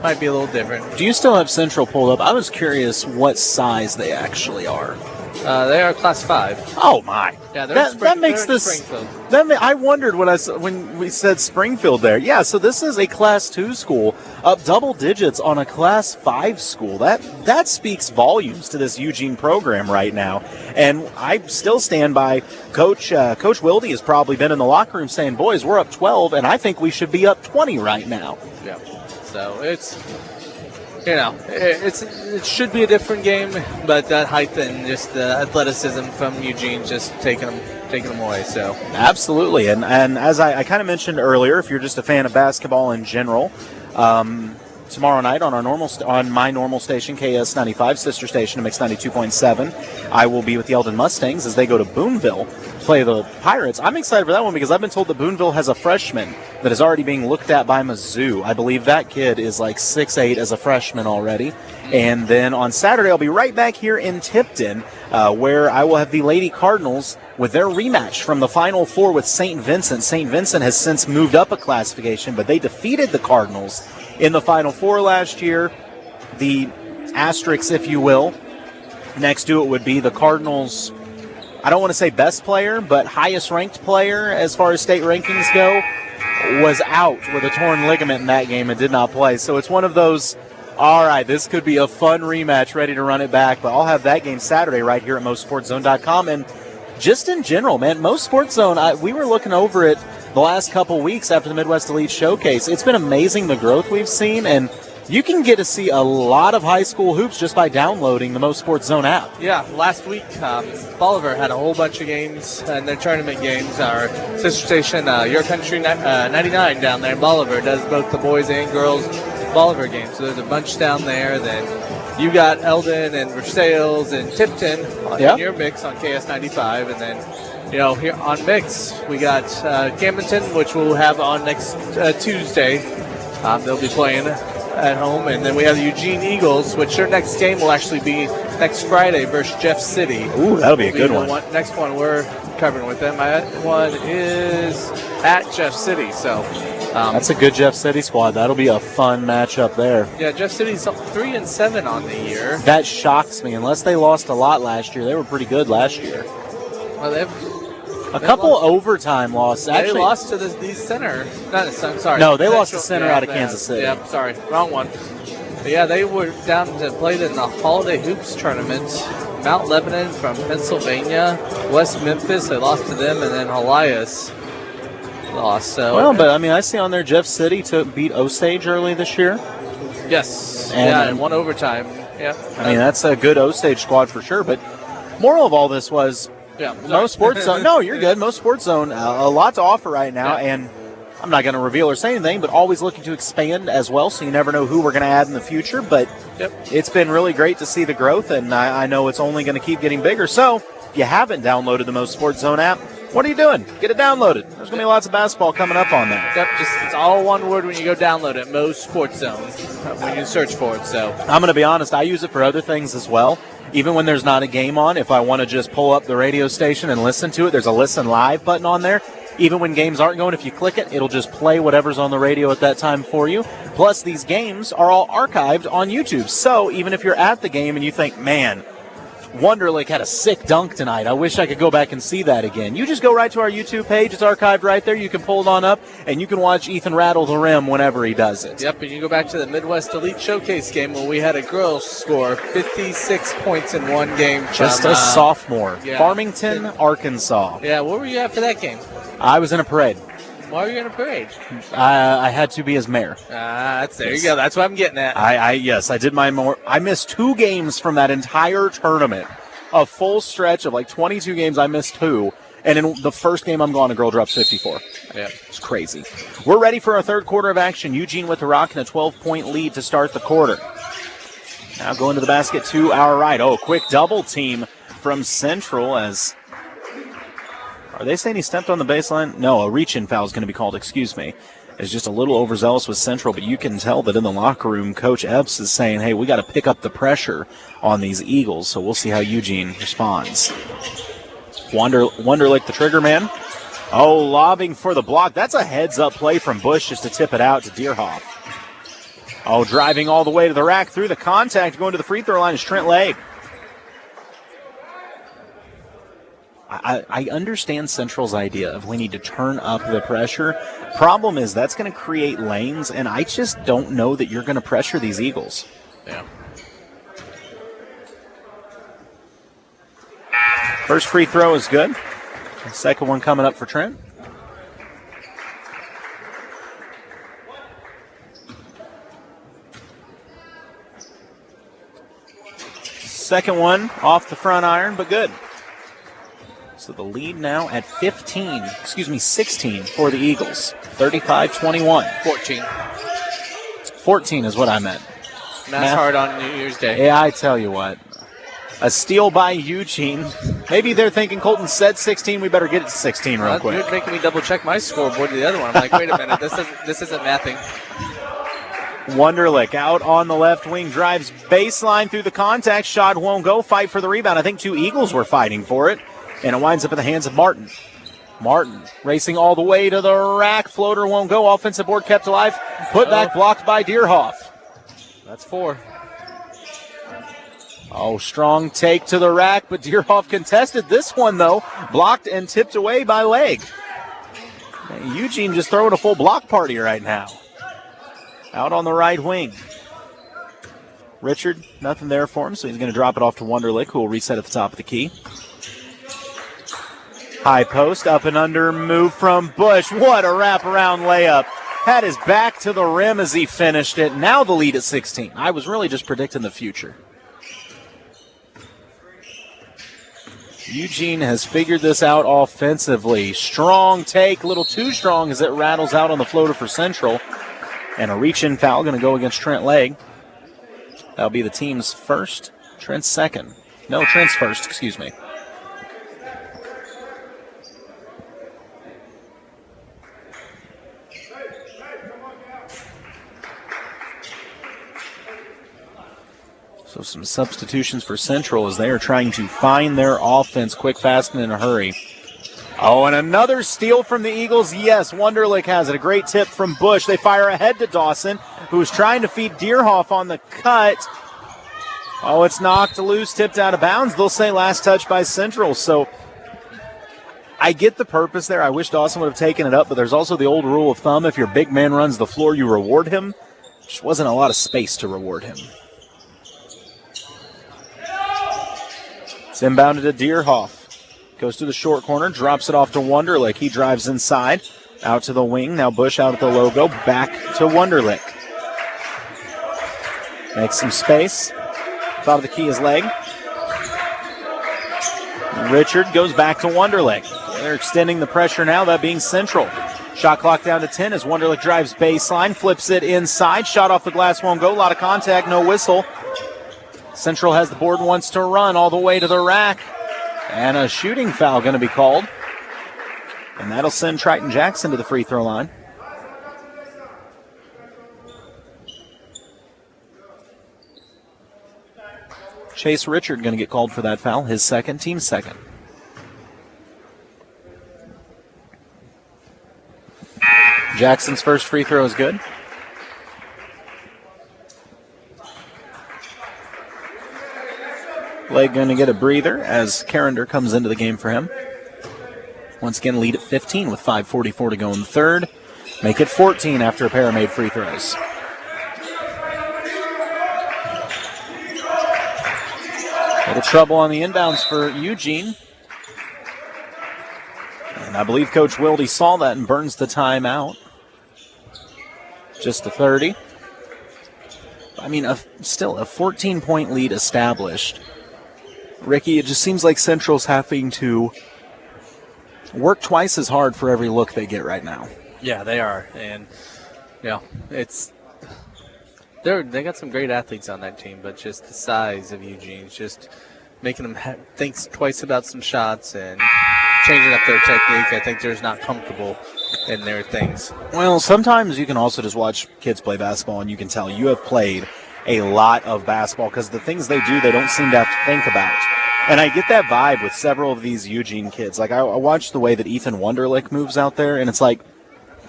might be a little different. Do you still have Central pulled up? I was curious what size they actually are. They are Class 5. Oh, my. Yeah, that makes this. Springfield. I wondered when we said Springfield there. Yeah, so this is a Class 2 school up double digits on a Class 5 school. That speaks volumes to this Eugene program right now. And I still stand by Coach Wilde has probably been in the locker room saying, boys, we're up 12, and I think we should be up 20 right now. Yeah. So it's, it should be a different game, but that height and just the athleticism from Eugene just taking them away. So absolutely, and as I kind of mentioned earlier, if you're just a fan of basketball in general, tomorrow night on my normal station, KS95, sister station, Mix 92.7, I will be with the Eldon Mustangs as they go to Boonville to play the Pirates. I'm excited for that one because I've been told that Boonville has a freshman that is already being looked at by Mizzou. I believe that kid is like 6'8" as a freshman already. And then on Saturday, I'll be right back here in Tipton, where I will have the Lady Cardinals with their rematch from the Final Four with St. Vincent. St. Vincent has since moved up a classification, but they defeated the Cardinals in the Final Four last year. The asterisks, if you will, next to it would be the Cardinals, I don't want to say best player, but highest ranked player as far as state rankings go, was out with a torn ligament in that game and did not play. So it's one of those, all right, this could be a fun rematch, ready to run it back. But I'll have that game Saturday right here at MoSportsZone.com. And just in general, man, MoSportsZone, we were looking over it the last couple weeks after the Midwest Elite Showcase. It's been amazing the growth we've seen, and you can get to see a lot of high school hoops just by downloading the MoSportsZone app. Yeah, last week, Bolivar had a whole bunch of games, and their tournament games. Our sister station, Your Country 99 down there in Bolivar, does both the boys and girls Bolivar games. So there's a bunch down there. Then you got Eldon and Versailles and Tipton in your mix on KS95, and then here on Mix, we got Camdenton, which we'll have on next Tuesday. They'll be playing at home. And then we have the Eugene Eagles, which their next game will actually be next Friday versus Jeff City. Ooh, that'll be a good one. Next one we're covering with them. That one is at Jeff City. So that's a good Jeff City squad. That'll be a fun matchup there. Yeah, Jeff City's 3-7 on the year. That shocks me. Unless they lost a lot last year, they were pretty good last year. Well, they've a couple overtime losses. Actually, they lost to the Center. Not the Center, sorry. No, they lost to Center out of Kansas City. Yeah, sorry. Wrong one. But yeah, they were down to play in the Holiday Hoops tournament. Mount Lebanon from Pennsylvania, West Memphis, they lost to them, and then Elias lost. So well, but I mean, I see on there Jeff City beat Osage early this year. Yes. And one overtime. Yeah. I mean, that's a good Osage squad for sure. But moral of all this was, MoSportsZone. No, you're good. MoSportsZone, a lot to offer right now, and I'm not going to reveal or say anything, but always looking to expand as well, so you never know who we're going to add in the future. But it's been really great to see the growth, and I know it's only going to keep getting bigger. So if you haven't downloaded the MoSportsZone app, what are you doing? Get it downloaded. There's going to be lots of basketball coming up on there. Yep, it's all one word when you go download it, MoSportsZone, when you search for it. So I'm going to be honest, I use it for other things as well. Even when there's not a game on, if I want to just pull up the radio station and listen to it, there's a listen live button on there. Even when games aren't going, if you click it, it'll just play whatever's on the radio at that time for you. Plus, these games are all archived on YouTube. So even if you're at the game and you think, man, Wonderlic had a sick dunk tonight. I wish I could go back and see that again. You just go right to our YouTube page. It's archived right there. You can pull it on up, and you can watch Ethan rattle the rim whenever he does it. Yep, and you go back to the Midwest Elite Showcase game where we had a girl score 56 points in one game. Just a sophomore. Yeah. Farmington, Arkansas. Yeah, where were you at for that game? I was in a parade. Why were you in a parade? I had to be his mayor. There you go. That's what I'm getting at. Yes, I did I missed 2 games from that entire tournament. A full stretch of like 22 games, I missed 2. And in the first game I'm gone, a girl drops 54. Yeah. It's crazy. We're ready for our third quarter of action. Eugene with the rock and a 12-point lead to start the quarter. Now going to the basket to our right. Oh, quick double team from Central as... Are they saying he stepped on the baseline? No, a reach-in foul is going to be called, excuse me. It's just a little overzealous with Central, but you can tell that in the locker room, Coach Epps is saying, hey, we got to pick up the pressure on these Eagles, so we'll see how Eugene responds. Wonderlic, the trigger man. Oh, lobbing for the block. That's a heads-up play from Bush just to tip it out to Deerhoff. Oh, driving all the way to the rack through the contact, going to the free throw line is Trent Legg. I understand Central's idea of we need to turn up the pressure. Problem is that's going to create lanes, and I just don't know that you're going to pressure these Eagles. Yeah. First free throw is good. Second one coming up for Trent. Second one off the front iron, but good. So the lead now at 16 for the Eagles. 35-21. 14 is what I meant. Math hard on New Year's Day. Yeah, I tell you what. A steal by Eugene. Maybe they're thinking Colton said 16. We better get it to 16 real quick. You're making me double check my scoreboard to the other one. I'm like, wait a minute, this isn't mathing. Wonderlic out on the left wing, drives baseline through the contact. Shot won't go. Fight for the rebound. I think 2 Eagles were fighting for it. And it winds up in the hands of Martin. Martin racing all the way to the rack. Floater won't go. Offensive board kept alive. Put back blocked by Deerhoff. That's 4. Oh, strong take to the rack, but Deerhoff contested this one, though. Blocked and tipped away by Legg. Eugene just throwing a full block party right now. Out on the right wing. Richard, nothing there for him, so he's going to drop it off to Wonderlic, who will reset at the top of the key. High post, up and under, move from Bush. What a wraparound layup. Had his back to the rim as he finished it. Now the lead at 16. I was really just predicting the future. Eugene has figured this out offensively. Strong take, a little too strong as it rattles out on the floater for Central. And a reach-in foul going to go against Trent Legg. That'll be the team's first. Trent's second. No, Trent's first, excuse me. So some substitutions for Central as they are trying to find their offense quick, fast, and in a hurry. Oh, and another steal from the Eagles. Yes, Wonderlic has it. A great tip from Bush. They fire ahead to Dawson, who's trying to feed Deerhoff on the cut. Oh, it's knocked loose, tipped out of bounds. They'll say last touch by Central. So I get the purpose there. I wish Dawson would have taken it up, but there's also the old rule of thumb. If your big man runs the floor, you reward him. Just wasn't a lot of space to reward him. It's inbounded to Deerhoff. Goes to the short corner, drops it off to Wonderlic. He drives inside, out to the wing. Now Bush out at the logo, back to Wonderlic. Makes some space. Top of the key is Legg. Richard goes back to Wonderlic. They're extending the pressure now, that being Central. Shot clock down to 10 as Wonderlic drives baseline, flips it inside. Shot off the glass won't go. A lot of contact, no whistle. Central has the board, wants to run all the way to the rack. And a shooting foul going to be called. And that'll send Triton Jackson to the free throw line. Chase Richard going to get called for that foul, his second, team's second. Jackson's first free throw is good. Blake going to get a breather as Carrender comes into the game for him. Once again, lead at 15 with 5:44 to go in the third. Make it 14 after a pair of made free throws. A little trouble on the inbounds for Eugene. And I believe Coach Wilde saw that and burns the timeout. Just a 30. I mean, still a 14-point lead established. Ricky, it just seems like Central's having to work twice as hard for every look they get right now. Yeah, they are. And, they got some great athletes on that team, but just the size of Eugene's just making them think twice about some shots and changing up their technique. I think they're just not comfortable in their things. Well, sometimes you can also just watch kids play basketball and you can tell you have played a lot of basketball because the things they do, they don't seem to have to think about. And I get that vibe with several of these Eugene kids. Like, I watch the way that Ethan Wunderlich moves out there, and it's like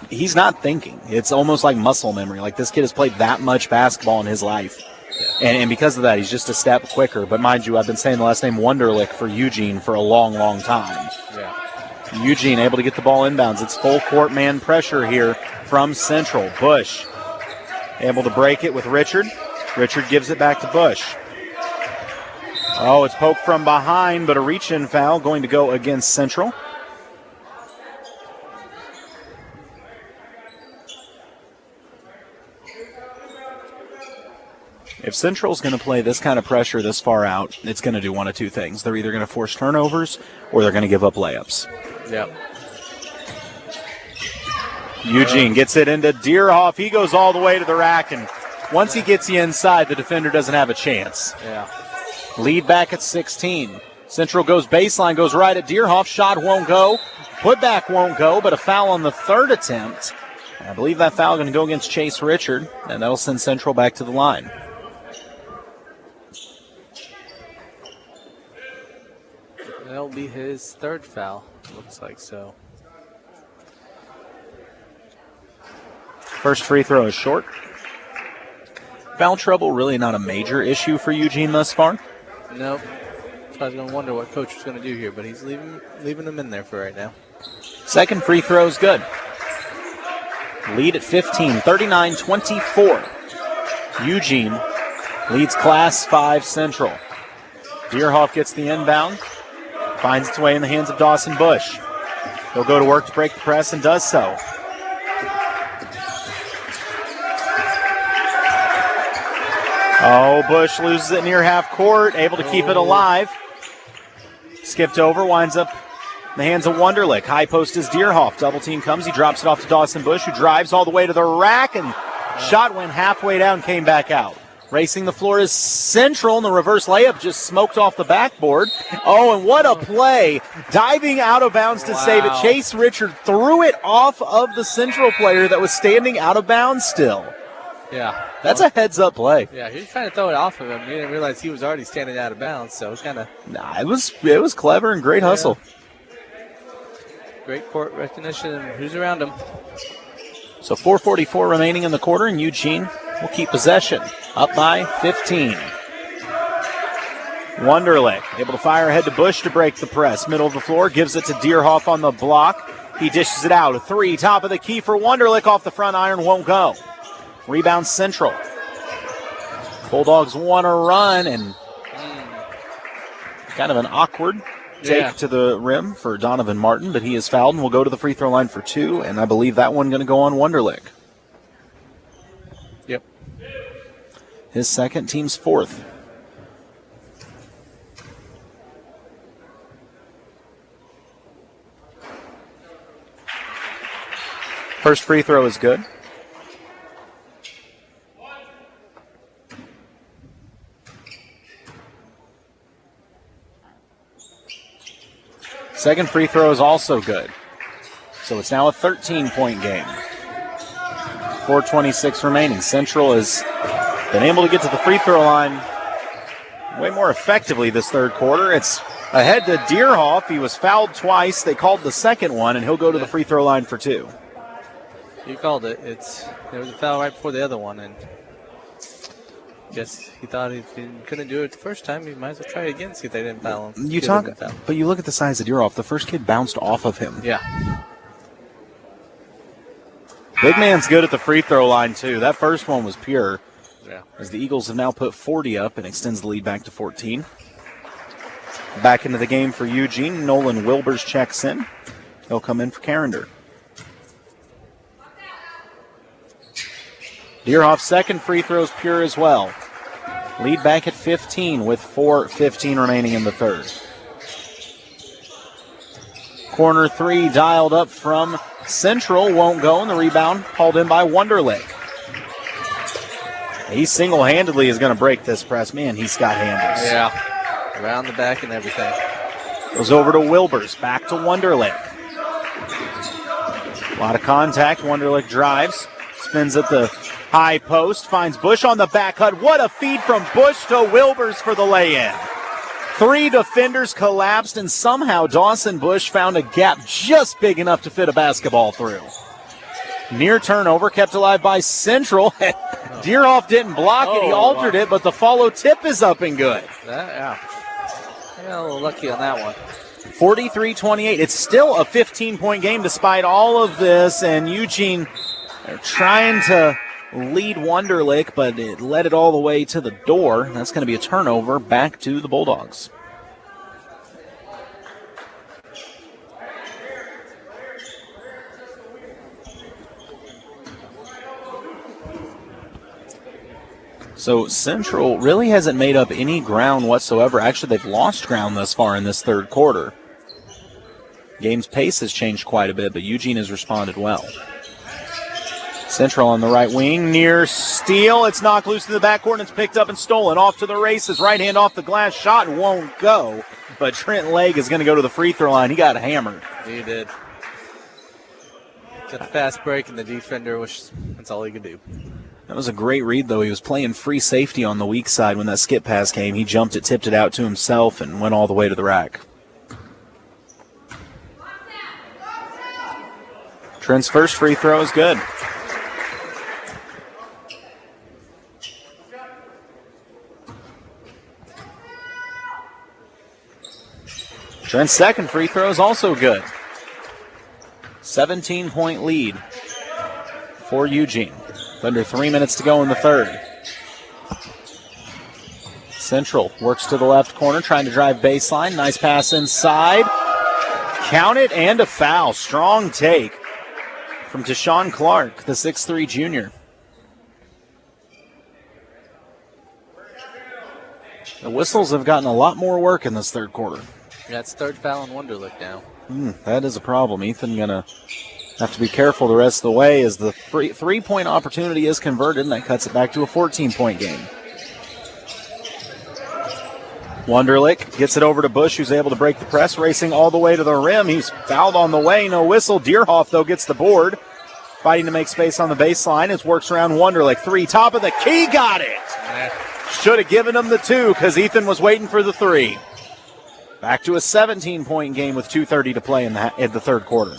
he's not thinking. It's almost like muscle memory. Like, this kid has played that much basketball in his life. And because of that, he's just a step quicker. But mind you, I've been saying the last name Wunderlich for Eugene for a long, long time. Yeah. Eugene able to get the ball inbounds. It's full court man pressure here from Central. Bush able to break it with Richard. Richard gives it back to Bush. Oh, it's poked from behind, but a reach-in foul going to go against Central. If Central's going to play this kind of pressure this far out, it's going to do one of two things. They're either going to force turnovers or they're going to give up layups. Yep. Eugene gets it into Deerhoff. He goes all the way to the rack, and once he gets you inside, the defender doesn't have a chance. Yeah. Lead back at 16. Central goes baseline, goes right at Deerhoff. Shot won't go. Putback won't go, but a foul on the third attempt. I believe that foul is going to go against Chase Richard, and that'll send Central back to the line. That'll be his third foul, looks like so. First free throw is short. Foul trouble really not a major issue for Eugene thus far. Nope. So I was going to wonder what coach was going to do here, but he's leaving them in there for right now. Second free throw is good. Lead at 15, 39-24. Eugene leads Class 5 Central. Deerhoff gets the inbound, finds its way in the hands of Dawson Bush. He'll go to work to break the press and does so. Oh, Bush loses it near half court, able to keep it alive. Skipped over, winds up in the hands of Wunderlich. High post is Deerhoff. Double team comes, he drops it off to Dawson Bush, who drives all the way to the rack, and shot went halfway down, came back out. Racing the floor is Central, and the reverse layup just smoked off the backboard. Oh, and what a play. Diving out of bounds to save it. Chase Richard threw it off of the Central player that was standing out of bounds still. Yeah. That's a heads-up play. Yeah, he was trying to throw it off of him. He didn't realize he was already standing out of bounds, so it was kind of... Nah, it was clever and great hustle. Great court recognition, and who's around him? So 4:44 remaining in the quarter, and Eugene will keep possession. Up by 15. Wunderlich able to fire ahead to Bush to break the press. Middle of the floor, gives it to Deerhoff on the block. He dishes it out. A three, top of the key for Wunderlich off the front iron, won't go. Rebound Central. Bulldogs want to run, and kind of an awkward take to the rim for Donovan Martin, but he is fouled and will go to the free throw line for two, and I believe that one going to go on Wunderlich. Yep. His second, team's fourth. First free throw is good. Second free throw is also good. So it's now a 13-point game. 4:26 remaining. Central has been able to get to the free throw line way more effectively this third quarter. It's ahead to Deerhoff. He was fouled twice. They called the second one, and he'll go to the free throw line for two. You called it. There was a foul right before the other one, and guess he thought if he couldn't do it the first time, he might as well try it again, see if they didn't foul him. But you look at the size of Deeroff. The first kid bounced off of him. Yeah. Big man's good at the free throw line, too. That first one was pure. Yeah. As the Eagles have now put 40 up and extends the lead back to 14. Back into the game for Eugene. Nolan Wilbers checks in. He'll come in for Carrender. Deerhoff's second free throw is pure as well. Lead back at 15 with 4:15 remaining in the third. Corner three dialed up from Central. Won't go, and the rebound hauled in by Wunderlich. He single-handedly is going to break this press. Man, he's got handles. Yeah, around the back and everything. Goes over to Wilbers, back to Wunderlich. A lot of contact. Wunderlich drives, spins at the high post, finds Bush on the back cut. What a feed from Bush to Wilbers for the lay-in. 3 defenders collapsed, and somehow Dawson Bush found a gap just big enough to fit a basketball through. Near turnover, kept alive by Central. Deerhoff didn't block it. He altered it, but the follow tip is up and good. Yeah. I got a little lucky on that one. 43-28. It's still a 15-point game despite all of this, and Eugene trying to lead Wunderlich, but it led it all the way to the door. That's going to be a turnover back to the Bulldogs. So Central really hasn't made up any ground whatsoever. Actually, they've lost ground thus far in this third quarter. Game's pace has changed quite a bit, but Eugene has responded well. Central on the right wing, near steal. It's knocked loose in the backcourt, and it's picked up and stolen. Off to the races. Right hand off the glass. Shot won't go, but Trent Legg is going to go to the free throw line. He got hammered. He did. Got the fast break, and the defender, that's all he could do. That was a great read, though. He was playing free safety on the weak side when that skip pass came. He jumped it, tipped it out to himself, and went all the way to the rack. Trent's first free throw is good. Trent's second free throw is also good. 17-point lead for Eugene. Under 3 minutes to go in the third. Central works to the left corner, trying to drive baseline. Nice pass inside. Count it, and a foul. Strong take from Deshaun Clark, the 6'3 junior. The Whistles have gotten a lot more work in this third quarter. That's third foul on Wunderlich now. That is a problem. Ethan going to have to be careful the rest of the way as the three-point opportunity is converted, and that cuts it back to a 14-point game. Wunderlich gets it over to Bush, who's able to break the press, racing all the way to the rim. He's fouled on the way, no whistle. Deerhoff, though, gets the board. Fighting to make space on the baseline. It works around Wunderlich. 3, top of the key, got it! Should have given him the 2 because Ethan was waiting for the 3. Back to a 17-point game with 2:30 to play in the third quarter.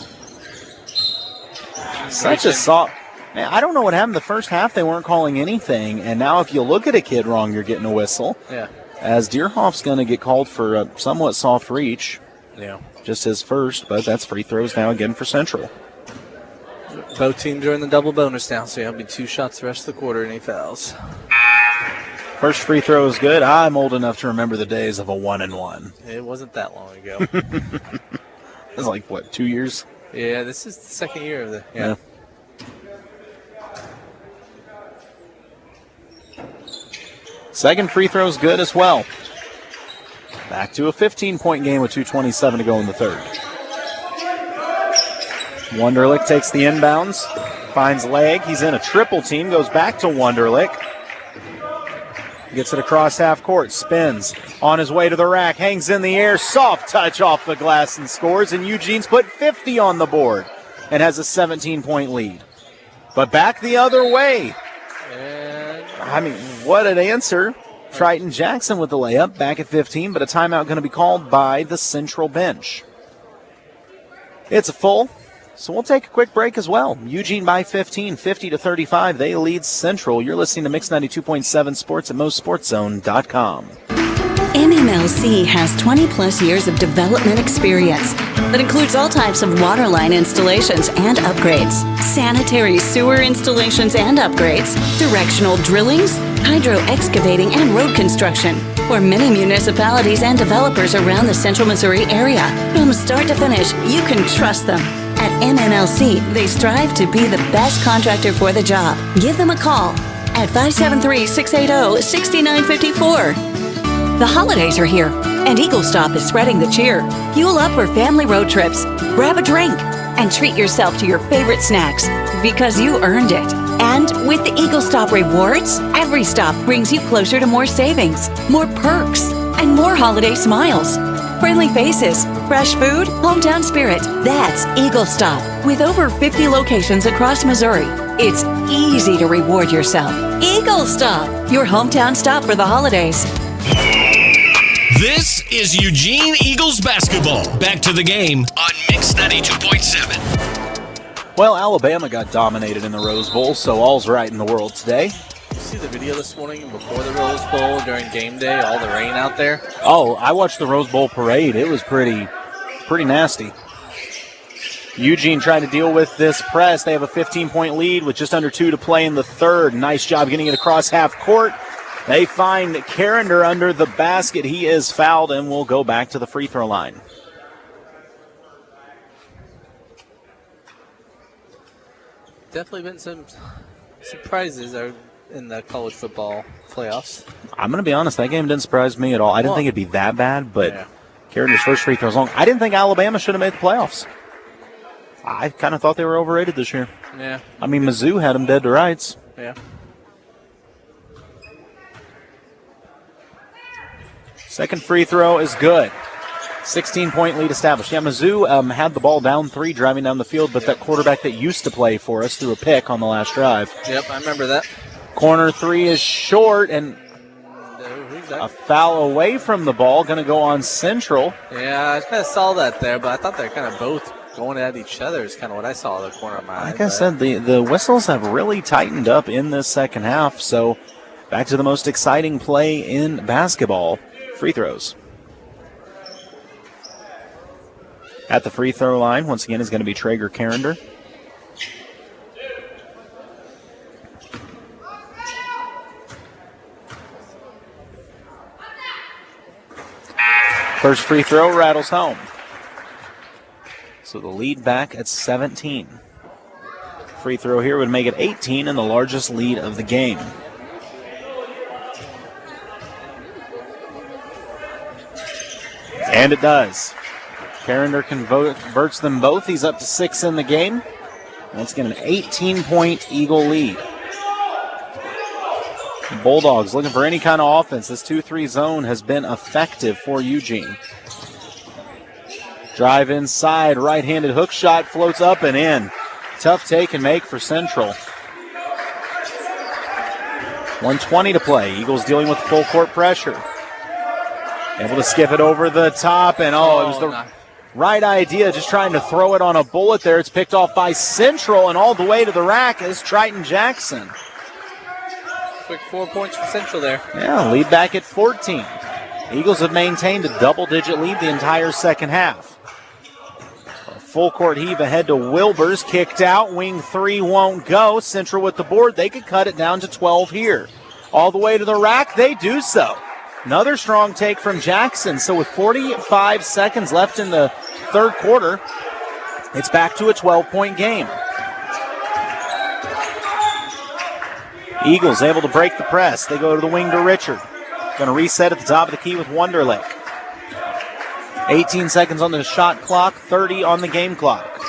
Such a soft. Man, I don't know what happened. The first half, they weren't calling anything, and now if you look at a kid wrong, you're getting a whistle. Yeah. As Deerhoff's going to get called for a somewhat soft reach. Yeah. Just his first, but that's free throws now again for Central. Both teams are in the double bonus now, so it'll be 2 shots the rest of the quarter, and 8 fouls. First free throw is good. I'm old enough to remember the days of a 1-and-1. It wasn't that long ago. It was like, what, 2 years? Yeah, this is the second year of the. Yeah. Second free throw is good as well. Back to a 15-point game with 2:27 to go in the third. Wunderlich takes the inbounds, finds Legg. He's in a triple team, goes back to Wunderlich. Gets it across half court, spins on his way to the rack, hangs in the air, soft touch off the glass and scores, and Eugene's put 50 on the board and has a 17-point lead. But back the other way. I mean, what an answer. Triton Jackson with the layup, back at 15, but a timeout going to be called by the Central bench. It's a full So we'll take a quick break as well. Eugene by 15, 50-35. They lead Central. You're listening to Mix 92.7 Sports at MoSportsZone.com. MMLC has 20-plus years of development experience that includes all types of water line installations and upgrades, sanitary sewer installations and upgrades, directional drillings, hydro excavating, and road construction for many municipalities and developers around the Central Missouri area. From start to finish, you can trust them. At MMLC, they strive to be the best contractor for the job. Give them a call at 573-680-6954. The holidays are here, and Eagle Stop is spreading the cheer. Fuel up for family road trips, grab a drink, and treat yourself to your favorite snacks because you earned it. And with the Eagle Stop rewards, every stop brings you closer to more savings, more perks, and more holiday smiles. Friendly faces, fresh food, hometown spirit. That's Eagle Stop. With over 50 locations across Missouri, it's easy to reward yourself. Eagle Stop, your hometown stop for the holidays. This is Eugene Eagles Basketball. Back to the game on Mix 92.7. Well, Alabama got dominated in the Rose Bowl, so all's right in the world today. You see the video this morning before the Rose Bowl during game day, all the rain out there? Oh, I watched the Rose Bowl parade. It was pretty nasty. Eugene trying to deal with this press. They have a 15-point lead with just under 2 to play in the third. Nice job getting it across half court. They find Carrender under the basket. He is fouled and will go back to the free throw line. Definitely been some surprises in the college football playoffs. I'm going to be honest, that game didn't surprise me at all. I didn't think it'd be that bad, but Carrender's first free throw is long. I didn't think Alabama should have made the playoffs. I kind of thought they were overrated this year. Yeah. I mean, Mizzou had them dead to rights. Yeah. Second free throw is good. 16-point lead established. Yeah, Mizzou had the ball down 3 driving down the field, but that quarterback that used to play for us threw a pick on the last drive. Yep, I remember that. Corner 3 is short, and a foul away from the ball. Going to go on Central. Yeah, I kind of saw that there, but I thought they're kind of both going at each other is kind of what I saw at the corner of my eye. Like I said, the whistles have really tightened up in this second half, so back to the most exciting play in basketball. Free throws. At the free throw line, once again, is going to be Traeger Carrender. First free throw rattles home. So the lead back at 17. Free throw here would make it 18 and the largest lead of the game. And it does. Carrender converts them both. He's up to 6 in the game. Once again, an 18-point Eagle lead. The Bulldogs looking for any kind of offense. This 2-3 zone has been effective for Eugene. Drive inside, right-handed hook shot, floats up and in. Tough take and make for Central. 1:20 to play. Eagles dealing with full court pressure. Able to skip it over the top, and it was the right idea, just trying to throw it on a bullet there. It's picked off by Central, and all the way to the rack is Triton Jackson. Quick 4 points for Central there. Yeah, lead back at 14. Eagles have maintained a double-digit lead the entire second half. A full court heave ahead to Wilbers, kicked out, wing 3 won't go. Central with the board, they could cut it down to 12 here. All the way to the rack, they do so. Another strong take from Jackson. So with 45 seconds left in the third quarter, it's back to a 12-point game. Eagles able to break the press. They go to the wing to Richard. Going to reset at the top of the key with Wonderlick. 18 seconds on the shot clock, 30 on the game clock.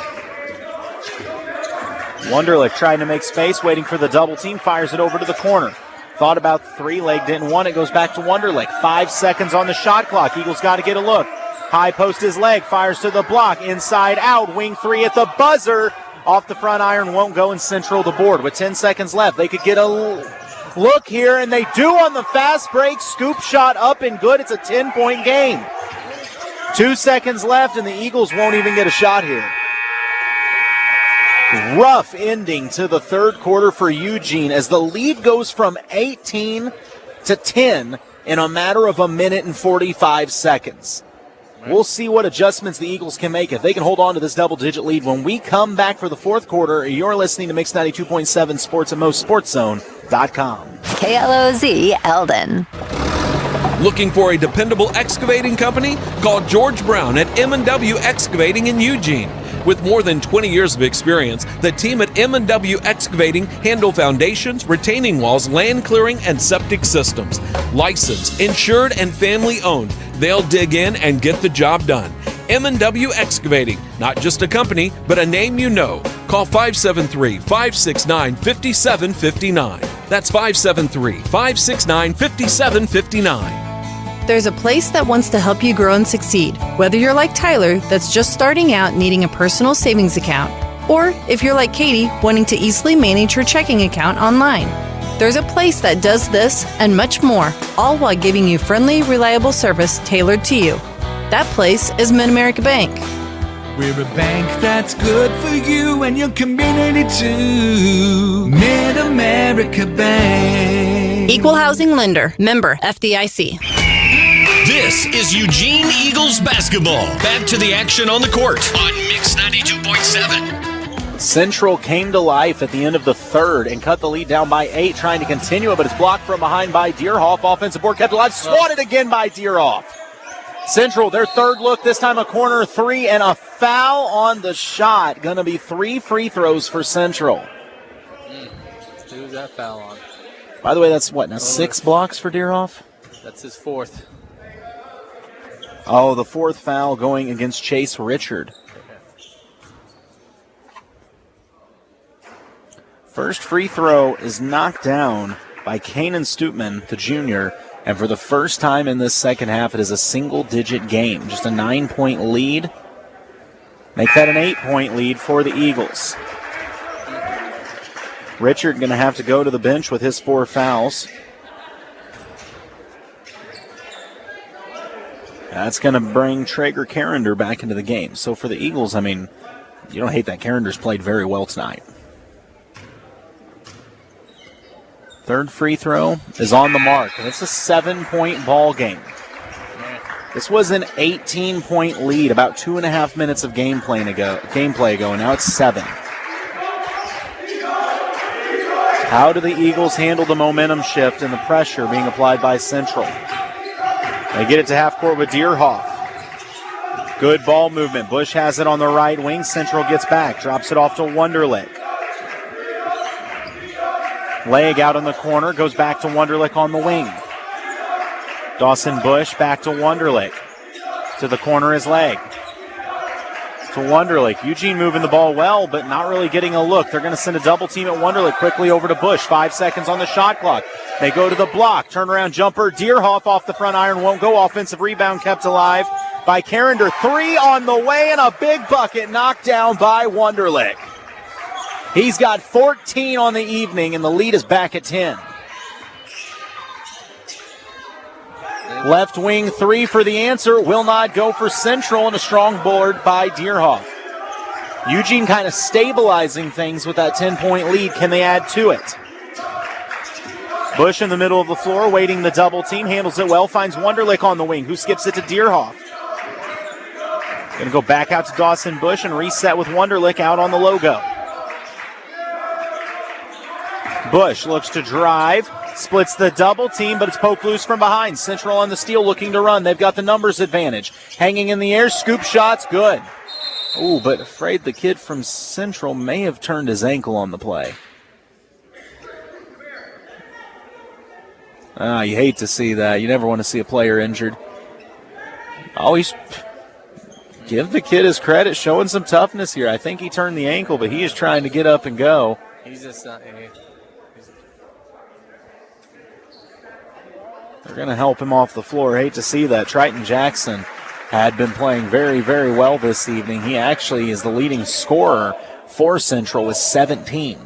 Wonderlick trying to make space, waiting for the double team, fires it over to the corner. Thought about the 3 leg, didn't want it, goes back to Wonderlick. 5 seconds on the shot clock. Eagles got to get a look. High post his leg, fires to the block, inside out, wing 3 at the buzzer. Off the front iron, won't go, in Central the board. With 10 seconds left, they could get a look here, and they do on the fast break. Scoop shot up and good. It's a 10-point game. 2 seconds left, and the Eagles won't even get a shot here. Rough ending to the third quarter for Eugene as the lead goes from 18 to 10 in a matter of a minute and 45 seconds. We'll see what adjustments the Eagles can make if they can hold on to this double-digit lead. When we come back for the fourth quarter, you're listening to Mix 92.7 Sports at MoSportsZone.com. KLOZ Eldon. Looking for a dependable excavating company? Call George Brown at M&W Excavating in Eugene. With more than 20 years of experience, the team at M&W Excavating handle foundations, retaining walls, land clearing, and septic systems. Licensed, insured, and family owned. They'll dig in and get the job done. M&W Excavating, not just a company, but a name you know. Call 573-569-5759. That's 573-569-5759. There's a place that wants to help you grow and succeed, whether you're like Tyler, that's just starting out needing a personal savings account, or if you're like Katie, wanting to easily manage her checking account online. There's a place that does this and much more, all while giving you friendly, reliable service tailored to you. That place is Mid-America Bank. We're a bank that's good for you and your community too. Mid-America Bank. Equal housing lender. Member FDIC. This is Eugene Eagles Basketball. Back to the action on the court on Mix 92.7. Central came to life at the end of the third and cut the lead down by 8, trying to continue it, but it's blocked from behind by Deerhoff. Offensive board kept alive, swatted again by Deerhoff. Central, their third look, this time a corner three and a foul on the shot. Going to be 3 free throws for Central. Who's that foul on? By the way, that's what, now 6 blocks for Deerhoff? That's his fourth. Oh, the fourth foul going against Chase Richard. First free throw is knocked down by Kanan Stoopman, the junior. And for the first time in this second half, it is a single-digit game. Just a 9-point lead. Make that an 8-point lead for the Eagles. Richard going to have to go to the bench with his 4 fouls. That's going to bring Traeger Carrender back into the game. So for the Eagles, I mean, you don't hate that. Carrender's played very well tonight. Third free throw is on the mark, and it's a 7-point ball game. This was an 18-point lead about 2.5 minutes of gameplay ago, and now it's 7. How do the Eagles handle the momentum shift and the pressure being applied by Central? They get it to half court with Deerhoff. Good ball movement. Bush has it on the right wing. Central gets back, drops it off to Wunderlich. Leg out in the corner, goes back to Wunderlich on the wing. Dawson Bush back to Wunderlich. To the corner is Leg. To Wunderlich. Eugene moving the ball well, but not really getting a look. They're going to send a double team at Wunderlich quickly over to Bush. 5 seconds on the shot clock. They go to the block. Turnaround jumper. Deerhoff off the front iron. Won't go. Offensive rebound kept alive by Carrender. 3 on the way and a big bucket knocked down by Wunderlich. He's got 14 on the evening, and the lead is back at 10. Left wing 3 for the answer. Will not go for Central, and a strong board by Deerhoff. Eugene kind of stabilizing things with that 10-point lead. Can they add to it? Bush in the middle of the floor, waiting the double team. Handles it well, finds Wunderlich on the wing, who skips it to Deerhoff. Going to go back out to Dawson Bush and reset with Wunderlich out on the logo. Bush looks to drive, splits the double team, but it's poked loose from behind. Central on the steal looking to run. They've got the numbers advantage. Hanging in the air, scoop shots, good. Ooh, but afraid the kid from Central may have turned his ankle on the play. You hate to see that. You never want to see a player injured. Always give the kid his credit, showing some toughness here. I think he turned the ankle, but he is trying to get up and go. He's just not... They're going to help him off the floor. Hate to see that. Triton Jackson had been playing very, very well this evening. He actually is the leading scorer for Central with 17.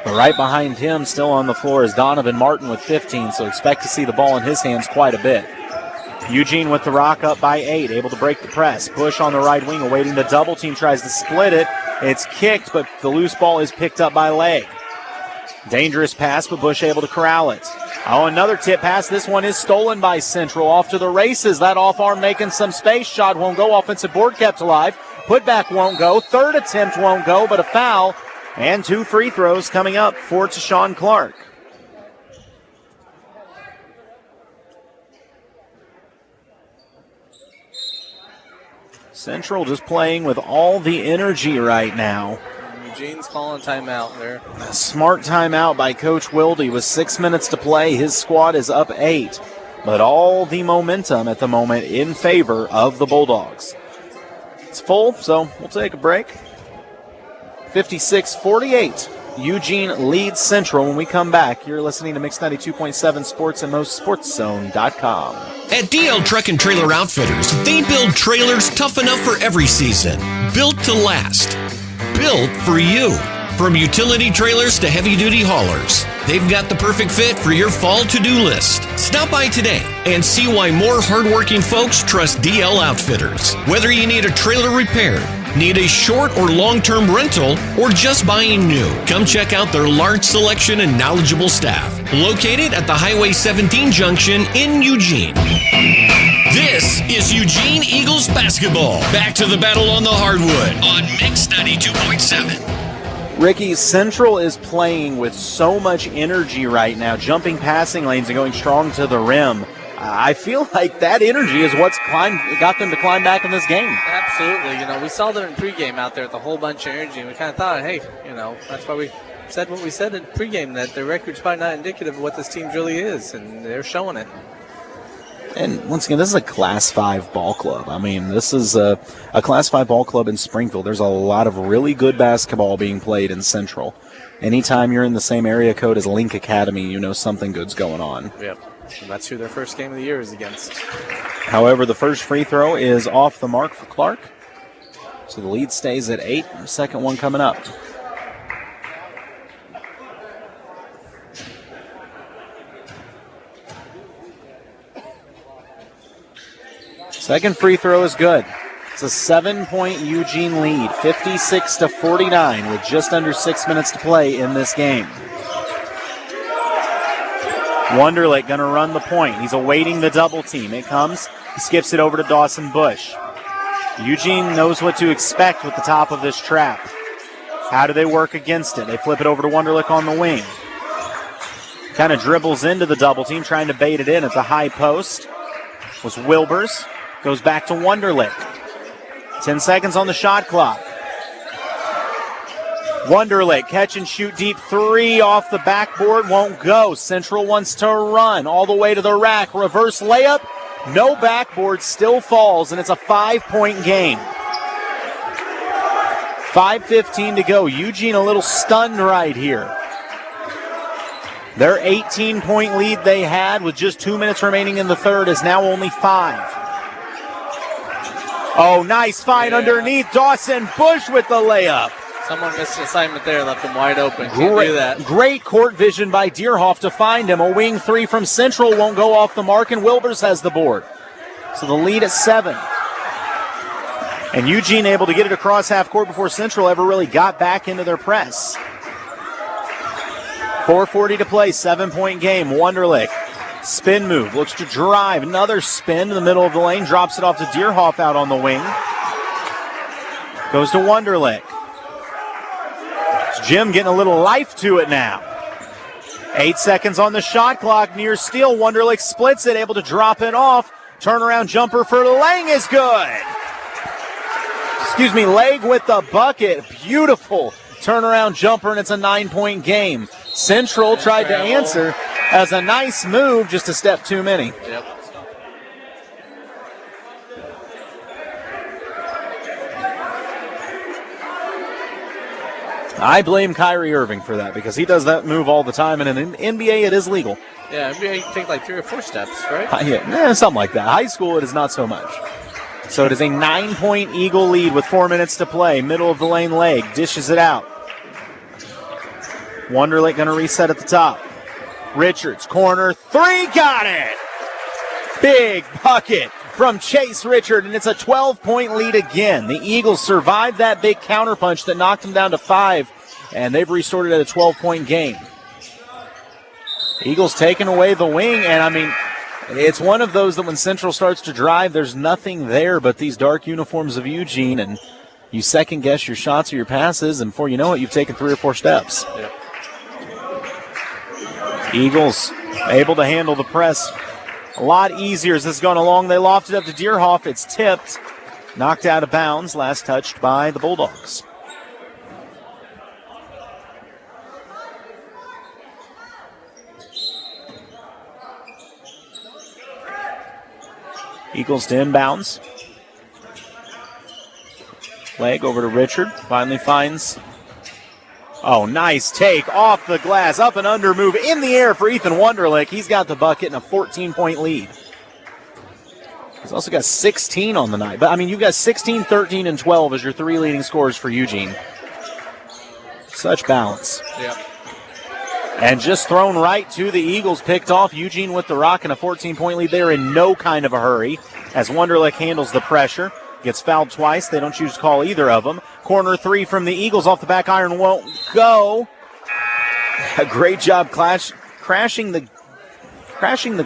But right behind him, still on the floor, is Donovan Martin with 15, so expect to see the ball in his hands quite a bit. Eugene with the rock up by 8, able to break the press. Bush on the right wing, awaiting the double team, tries to split it. It's kicked, but the loose ball is picked up by Legg. Dangerous pass, but Bush able to corral it. Oh, another tip pass. This one is stolen by Central. Off to the races. That off arm making some space. Shot won't go. Offensive board kept alive. Putback won't go. Third attempt won't go, but a foul. And 2 free throws coming up for Tashawn Clark. Central just playing with all the energy right now. Eugene's calling timeout there. A smart timeout by Coach Wilde with 6 minutes to play. His squad is up 8, but all the momentum at the moment in favor of the Bulldogs. It's full, so we'll take a break. 56-48. Eugene leads Central. When we come back, you're listening to Mix 92.7 Sports and MoSportsZone.com. At DL Truck and Trailer Outfitters, they build trailers tough enough for every season. Built to last. Built for you. From utility trailers to heavy-duty haulers, they've got the perfect fit for your fall to-do list. Stop by today and see why more hardworking folks trust DL Outfitters. Whether you need a trailer repaired, need a short or long-term rental, or just buying new, come check out their large selection and knowledgeable staff. Located at the Highway 17 junction in Eugene. This is Eugene Eagles Basketball. Back to the battle on the hardwood on Mix 92.7. Ricky, Central is playing with so much energy right now, jumping passing lanes and going strong to the rim. I feel like that energy is what's got them to climb back in this game. Absolutely. You know, we saw them in pregame out there with a whole bunch of energy, and we kind of thought, hey, you know, that's why we said what we said in pregame, that the record's probably not indicative of what this team really is, and they're showing it. And once again, this is a Class 5 ball club. I mean, this is a Class 5 ball club in Springfield. There's a lot of really good basketball being played in Central. Anytime you're in the same area code as Link Academy, you know something good's going on. Yep. And that's who their first game of the year is against. However, the first free throw is off the mark for Clark. So the lead stays at 8. Second one coming up. Second free throw is good. It's a 7-point Eugene lead, 56-49, with just under 6 minutes to play in this game. Wonderlick going to run the point. He's awaiting the double team. It comes. He skips it over to Dawson Bush. Eugene knows what to expect with the top of this trap. How do they work against it? They flip it over to Wonderlick on the wing. Kind of dribbles into the double team, trying to bait it in at the high post. Was Wilbers. Goes back to Wonderlick. 10 seconds on the shot clock. Wonderlick, catch and shoot deep three off the backboard, won't go. Central wants to run all the way to the rack. Reverse layup, no backboard, still falls, and it's a 5-point game. 5:15 to go. Eugene a little stunned right here. Their 18-point lead they had with just 2 minutes remaining in the third is now only 5. Oh, nice find underneath. Dawson Bush with the layup. Someone missed an assignment there, left him wide open. Can't do that. Great court vision by Deerhoff to find him. A wing three from Central won't go off the mark, and Wilbers has the board. So the lead at 7. And Eugene able to get it across half court before Central ever really got back into their press. 4:40 to play, 7-point game. Wonderlick. Spin move, looks to drive. Another spin in the middle of the lane, drops it off to Deerhoff out on the wing. Goes to Wonderlick. It's Jim getting a little life to it now. 8 seconds on the shot clock, near steal. Wonderlick splits it, able to drop it off. Turnaround jumper for Lang is good. Legg with the bucket. Beautiful turnaround jumper, and it's a 9-point game. Central tried to answer as a nice move, just a step too many. Yep. I blame Kyrie Irving for that because he does that move all the time, and in the NBA it is legal. Yeah, NBA you can take like 3 or 4 steps, right? Yeah, something like that. High school it is not so much. So it is a 9-point Eagle lead with 4 minutes to play. Middle of the lane, Legg dishes it out. Wonderlick going to reset at the top. Richards, corner, 3, got it! Big bucket from Chase Richard, and it's a 12-point lead again. The Eagles survived that big counterpunch that knocked them down to 5, and they've restored it at a 12-point game. Eagles taking away the wing, and I mean, it's one of those that when Central starts to drive, there's nothing there but these dark uniforms of Eugene, and you second-guess your shots or your passes, and before you know it, you've taken 3 or 4 steps. Yep. Eagles able to handle the press a lot easier as this is going along. They lofted up to Deerhoff. It's tipped, knocked out of bounds, last touched by the Bulldogs. Eagles to inbounds. Leg over to Richard. Finally finds. Oh, nice take off the glass. Up and under move in the air for Ethan Wunderlich. He's got the bucket and a 14-point lead. He's also got 16 on the night. But, I mean, you've got 16, 13, and 12 as your 3 leading scorers for Eugene. Such balance. Yep. And just thrown right to the Eagles, picked off. Eugene with the rock and a 14-point lead. They're in no kind of a hurry as Wunderlich handles the pressure. Gets fouled twice. They don't choose to call either of them. Corner 3 from the Eagles off the back iron won't go. A great job crashing the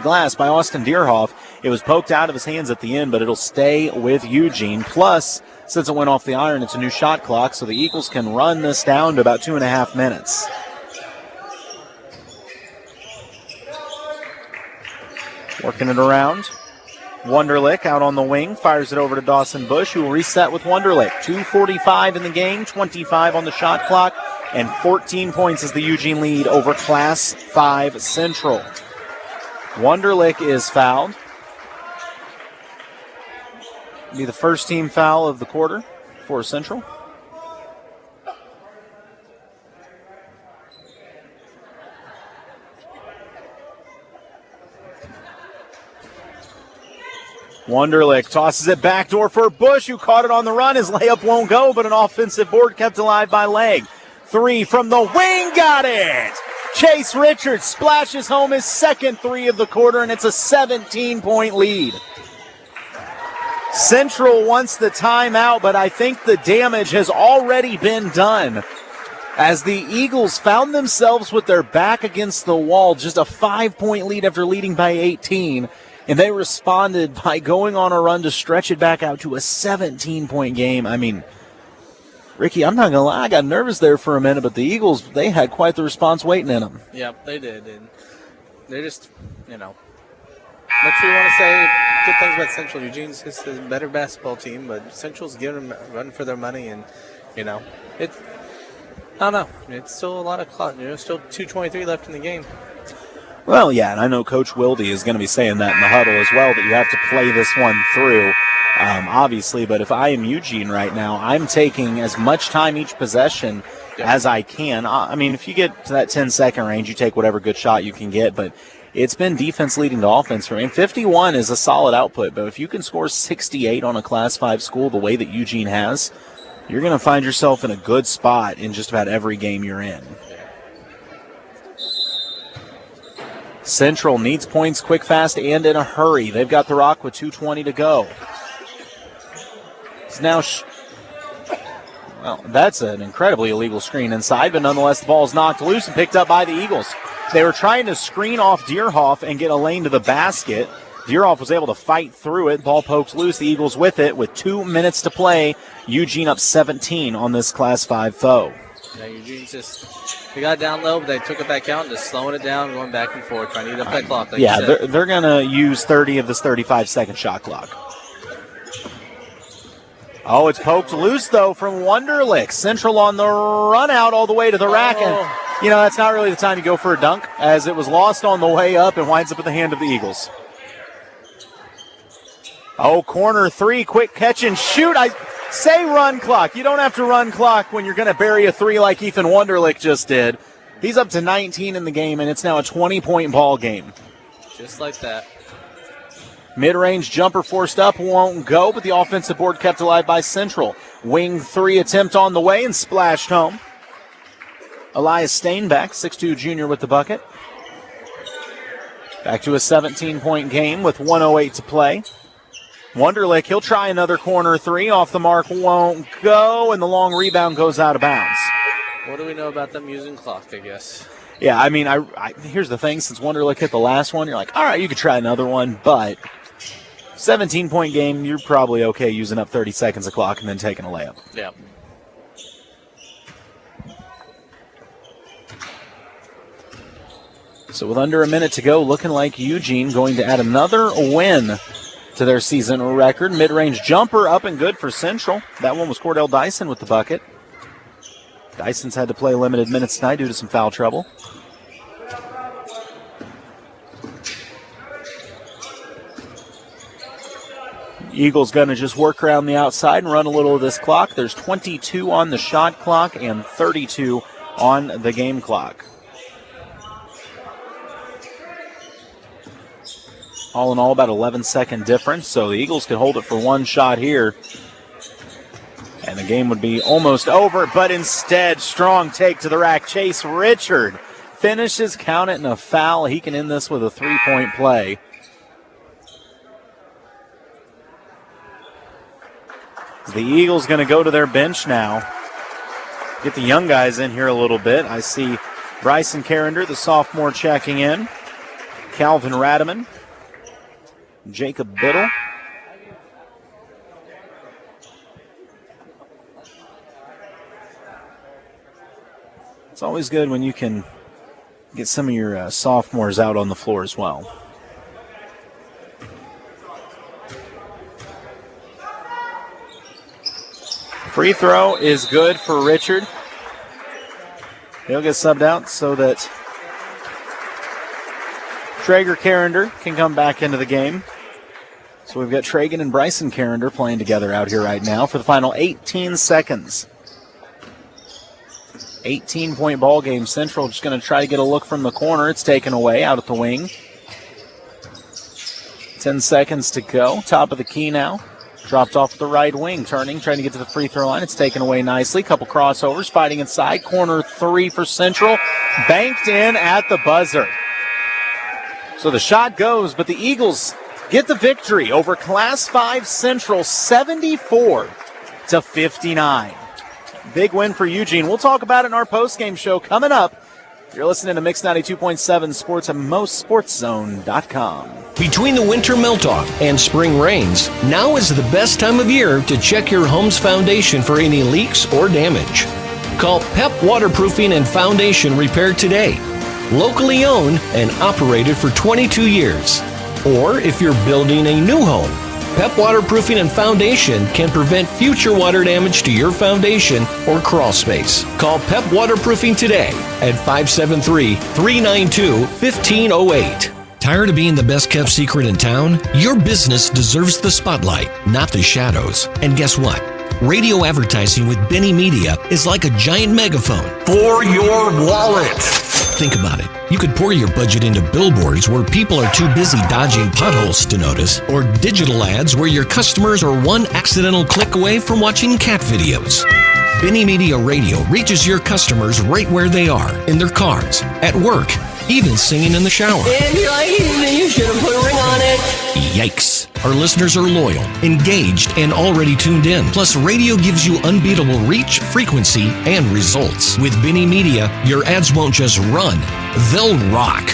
glass by Austin Deerhoff. It was poked out of his hands at the end, but it'll stay with Eugene. Plus, since it went off the iron, it's a new shot clock, so the Eagles can run this down to about 2.5 minutes. Working it around. Wunderlich out on the wing, fires it over to Dawson Bush, who will reset with Wunderlich. 2:45 in the game, 25 on the shot clock, and 14 points is the Eugene lead over Class 5 Central. Wunderlich is fouled. It'll be the first team foul of the quarter for Central. Wunderlich tosses it backdoor for Bush, who caught it on the run. His layup won't go, but an offensive board kept alive by Leg. 3 from the wing, got it! Chase Richards splashes home his second 3 of the quarter, and it's a 17-point lead. Central wants the timeout, but I think the damage has already been done as the Eagles found themselves with their back against the wall, just a 5-point lead after leading by 18. And they responded by going on a run to stretch it back out to a 17-point game. I mean, Ricky, I'm not going to lie, I got nervous there for a minute, but the Eagles, they had quite the response waiting in them. Yep, they did. And they're just, much we want to say good things about Central. Eugene's just a better basketball team, but Central's giving them a run for their money. And, it's, I don't know. It's still a lot of clock. Still 2:23 left in the game. Well, yeah, and I know Coach Wilde is going to be saying that in the huddle as well, that you have to play this one through, obviously. But if I am Eugene right now, I'm taking as much time each possession as I can. I mean, if you get to that 10-second range, you take whatever good shot you can get. But it's been defense leading to offense for me. And 51 is a solid output. But if you can score 68 on a Class 5 school the way that Eugene has, you're going to find yourself in a good spot in just about every game you're in. Central needs points quick, fast, and in a hurry. They've got the rock with 2:20 to go. It's now, well, that's an incredibly illegal screen inside, but nonetheless the ball is knocked loose and picked up by the Eagles. They were trying to screen off Deerhoff and get a lane to the basket. Deerhoff was able to fight through it. Ball pokes loose. The Eagles with it with 2 minutes to play. Eugene up 17 on this Class 5 foe. Yeah, Eugene's they got it down low, but they took it back out and just slowing it down, going back and forth, trying to eat up that clock. Like they're going to use 30 of this 35-second shot clock. Oh, it's poked loose, though, from Wunderlich. Central on the run out all the way to the rack. And, that's not really the time to go for a dunk, as it was lost on the way up and winds up in the hand of the Eagles. Oh, corner 3, quick catch and shoot. I say run clock. You don't have to run clock when you're going to bury a 3 like Ethan Wunderlich just did. He's up to 19 in the game, and it's now a 20-point ball game. Just like that. Mid-range jumper forced up, won't go, but the offensive board kept alive by Central. Wing 3 attempt on the way and splashed home. Elias Stainback, 6'2 junior with the bucket. Back to a 17-point game with 1:08 to play. Wunderlich, he'll try another corner three. Off the mark, won't go, and the long rebound goes out of bounds. What do we know about them using clock, I guess? Yeah, I mean, here's the thing. Since Wunderlich hit the last one, you're like, all right, you could try another one, but 17-point game, you're probably okay using up 30 seconds of clock and then taking a layup. Yeah. So with under a minute to go, looking like Eugene going to add another win to their season record. Mid-range jumper up and good for Central. That one was Cordell Dyson with the bucket. Dyson's had to play limited minutes tonight due to some foul trouble. Eagles going to just work around the outside and run a little of this clock. There's 22 on the shot clock and 32 on the game clock. All in all, about 11-second difference, so the Eagles could hold it for one shot here, and the game would be almost over, but instead, strong take to the rack. Chase Richard finishes, count it, and a foul. He can end this with a three-point play. The Eagles going to go to their bench now. Get the young guys in here a little bit. I see Bryson Carrender, the sophomore, checking in. Calvin Radaman. Jacob Biddle. It's always good when you can get some of your sophomores out on the floor as well. Free throw is good for Richard. He'll get subbed out so that Traeger Carrender can come back into the game. So we've got Traegan and Bryson Carrender playing together out here right now for the final 18 seconds. 18-point ball game. Central just going to try to get a look from the corner. It's taken away out at the wing. 10 seconds to go. Top of the key now. Dropped off the right wing. Turning, trying to get to the free throw line. It's taken away nicely. Couple crossovers. Fighting inside. Corner three for Central. Banked in at the buzzer. So the shot goes, but the Eagles get the victory over Class 5 Central, 74-59. Big win for Eugene. We'll talk about it in our postgame show coming up. You're listening to Mix 92.7 Sports at MoSportsZone.com. Between the winter melt-off and spring rains, now is the best time of year to check your home's foundation for any leaks or damage. Call PEP Waterproofing and Foundation Repair today. Locally owned and operated for 22 years. Or if you're building a new home, PEP Waterproofing and Foundation can prevent future water damage to your foundation or crawl space. Call PEP Waterproofing today at 573-392-1508. Tired of being the best kept secret in town? Your business deserves the spotlight, not the shadows. And guess what? Radio advertising with Benny Media is like a giant megaphone for your wallet. Think about it. You could pour your budget into billboards where people are too busy dodging potholes to notice, or digital ads where your customers are one accidental click away from watching cat videos. Benny Media Radio reaches your customers right where they are, in their cars, at work, even singing in the shower. If you like it, then you should have put a ring on it. Yikes. Our listeners are loyal, engaged, and already tuned in. Plus, radio gives you unbeatable reach, frequency, and results. With Benny Media, your ads won't just run, they'll rock.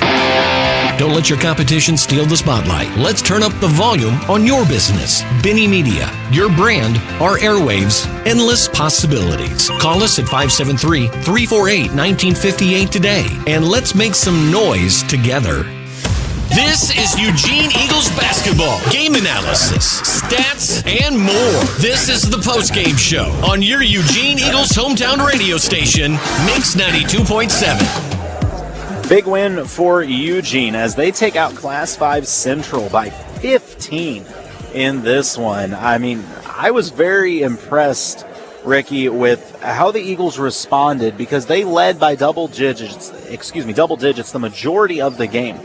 Don't let your competition steal the spotlight. Let's turn up the volume on your business. Benny Media, your brand, our airwaves, endless possibilities. Call us at 573-348-1958 today, and let's make some noise together. This is Eugene Eagles Basketball. Game analysis, stats, and more. This is the postgame show on your Eugene Eagles hometown radio station, Mix 92.7. Big win for Eugene as they take out Class 5 Central by 15 in this one. I mean, I was very impressed, Ricky, with how the Eagles responded because they led by double digits the majority of the game.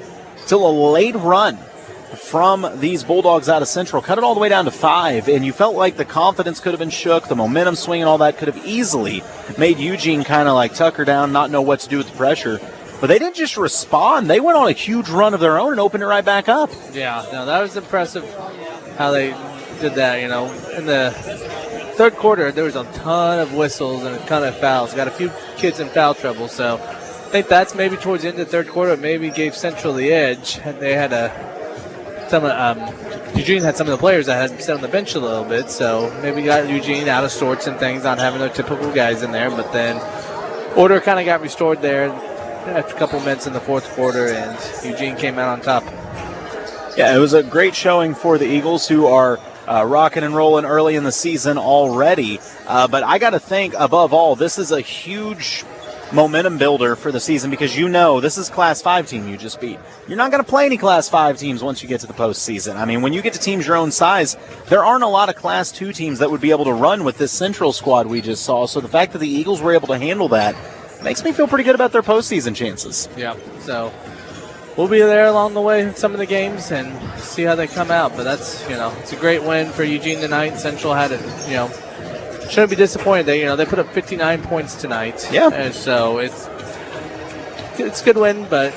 Till a late run from these Bulldogs out of Central, cut it all the way down to 5, and you felt like the confidence could have been shook, the momentum swing and all that could have easily made Eugene kind of like tucker down, not know what to do with the pressure. But they didn't just respond. They went on a huge run of their own and opened it right back up. Yeah, no, that was impressive how they did that. You know, in the third quarter, there was a ton of whistles and a ton of fouls. Got a few kids in foul trouble, so I think that's maybe towards the end of the third quarter maybe gave Central the edge. And they had Eugene had some of the players that had sit on the bench a little bit, so maybe got Eugene out of sorts and things, not having their typical guys in there. But then order kind of got restored there after a couple minutes in the fourth quarter, and Eugene came out on top. Yeah, it was a great showing for the Eagles, who are rocking and rolling early in the season already. But I got to think, above all, this is a huge momentum builder for the season, because this is Class 5 team you just beat. You're not going to play any Class 5 teams once you get to the postseason. I mean, when you get to teams your own size, there aren't a lot of Class 2 teams that would be able to run with this Central squad we just saw. So the fact that the Eagles were able to handle that makes me feel pretty good about their postseason chances. Yeah, so we'll be there along the way in some of the games and see how they come out. But that's, it's a great win for Eugene tonight. Central had it, shouldn't be disappointed. They put up 59 points tonight. Yeah. And so it's a good win, but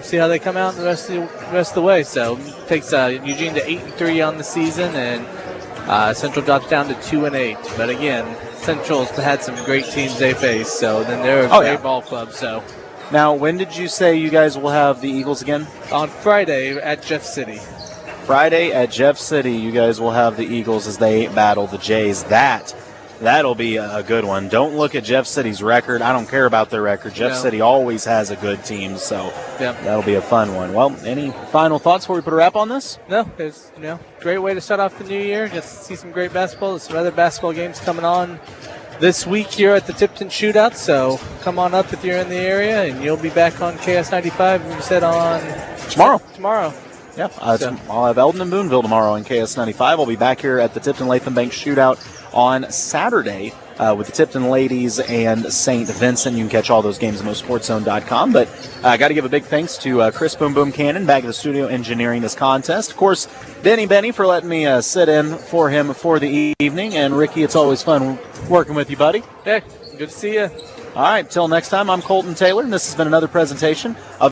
see how they come out the rest of the way. So it takes Eugene to 8-3 on the season, and Central drops down to 2-8. But again, Central's had some great teams they face, so then they're a great ball club. So now, when did you say you guys will have the Eagles again? On Friday at Jeff City. Friday at Jeff City, you guys will have the Eagles as they battle the Jays. That'll be a good one. Don't look at Jeff City's record. I don't care about their record. Jeff City always has a good team, so that'll be a fun one. Well, any final thoughts before we put a wrap on this? No, it's great way to start off the new year. Get to see some great basketball. There's some other basketball games coming on this week here at the Tipton Shootout, so come on up if you're in the area, and you'll be back on KS95, you said, on tomorrow. Yeah, I'll have Eldon and Boonville tomorrow on KS95. I'll be back here at the Tipton Latham Bank Shootout on Saturday with the Tipton Ladies and St. Vincent. You can catch all those games at MoSportsZone.com. But I got to give a big thanks to Chris Boom Boom Cannon back at the studio engineering this contest. Of course, Benny for letting me sit in for him for the evening. And Ricky, it's always fun working with you, buddy. Yeah, good to see you. All right, till next time, I'm Colton Taylor, and this has been another presentation of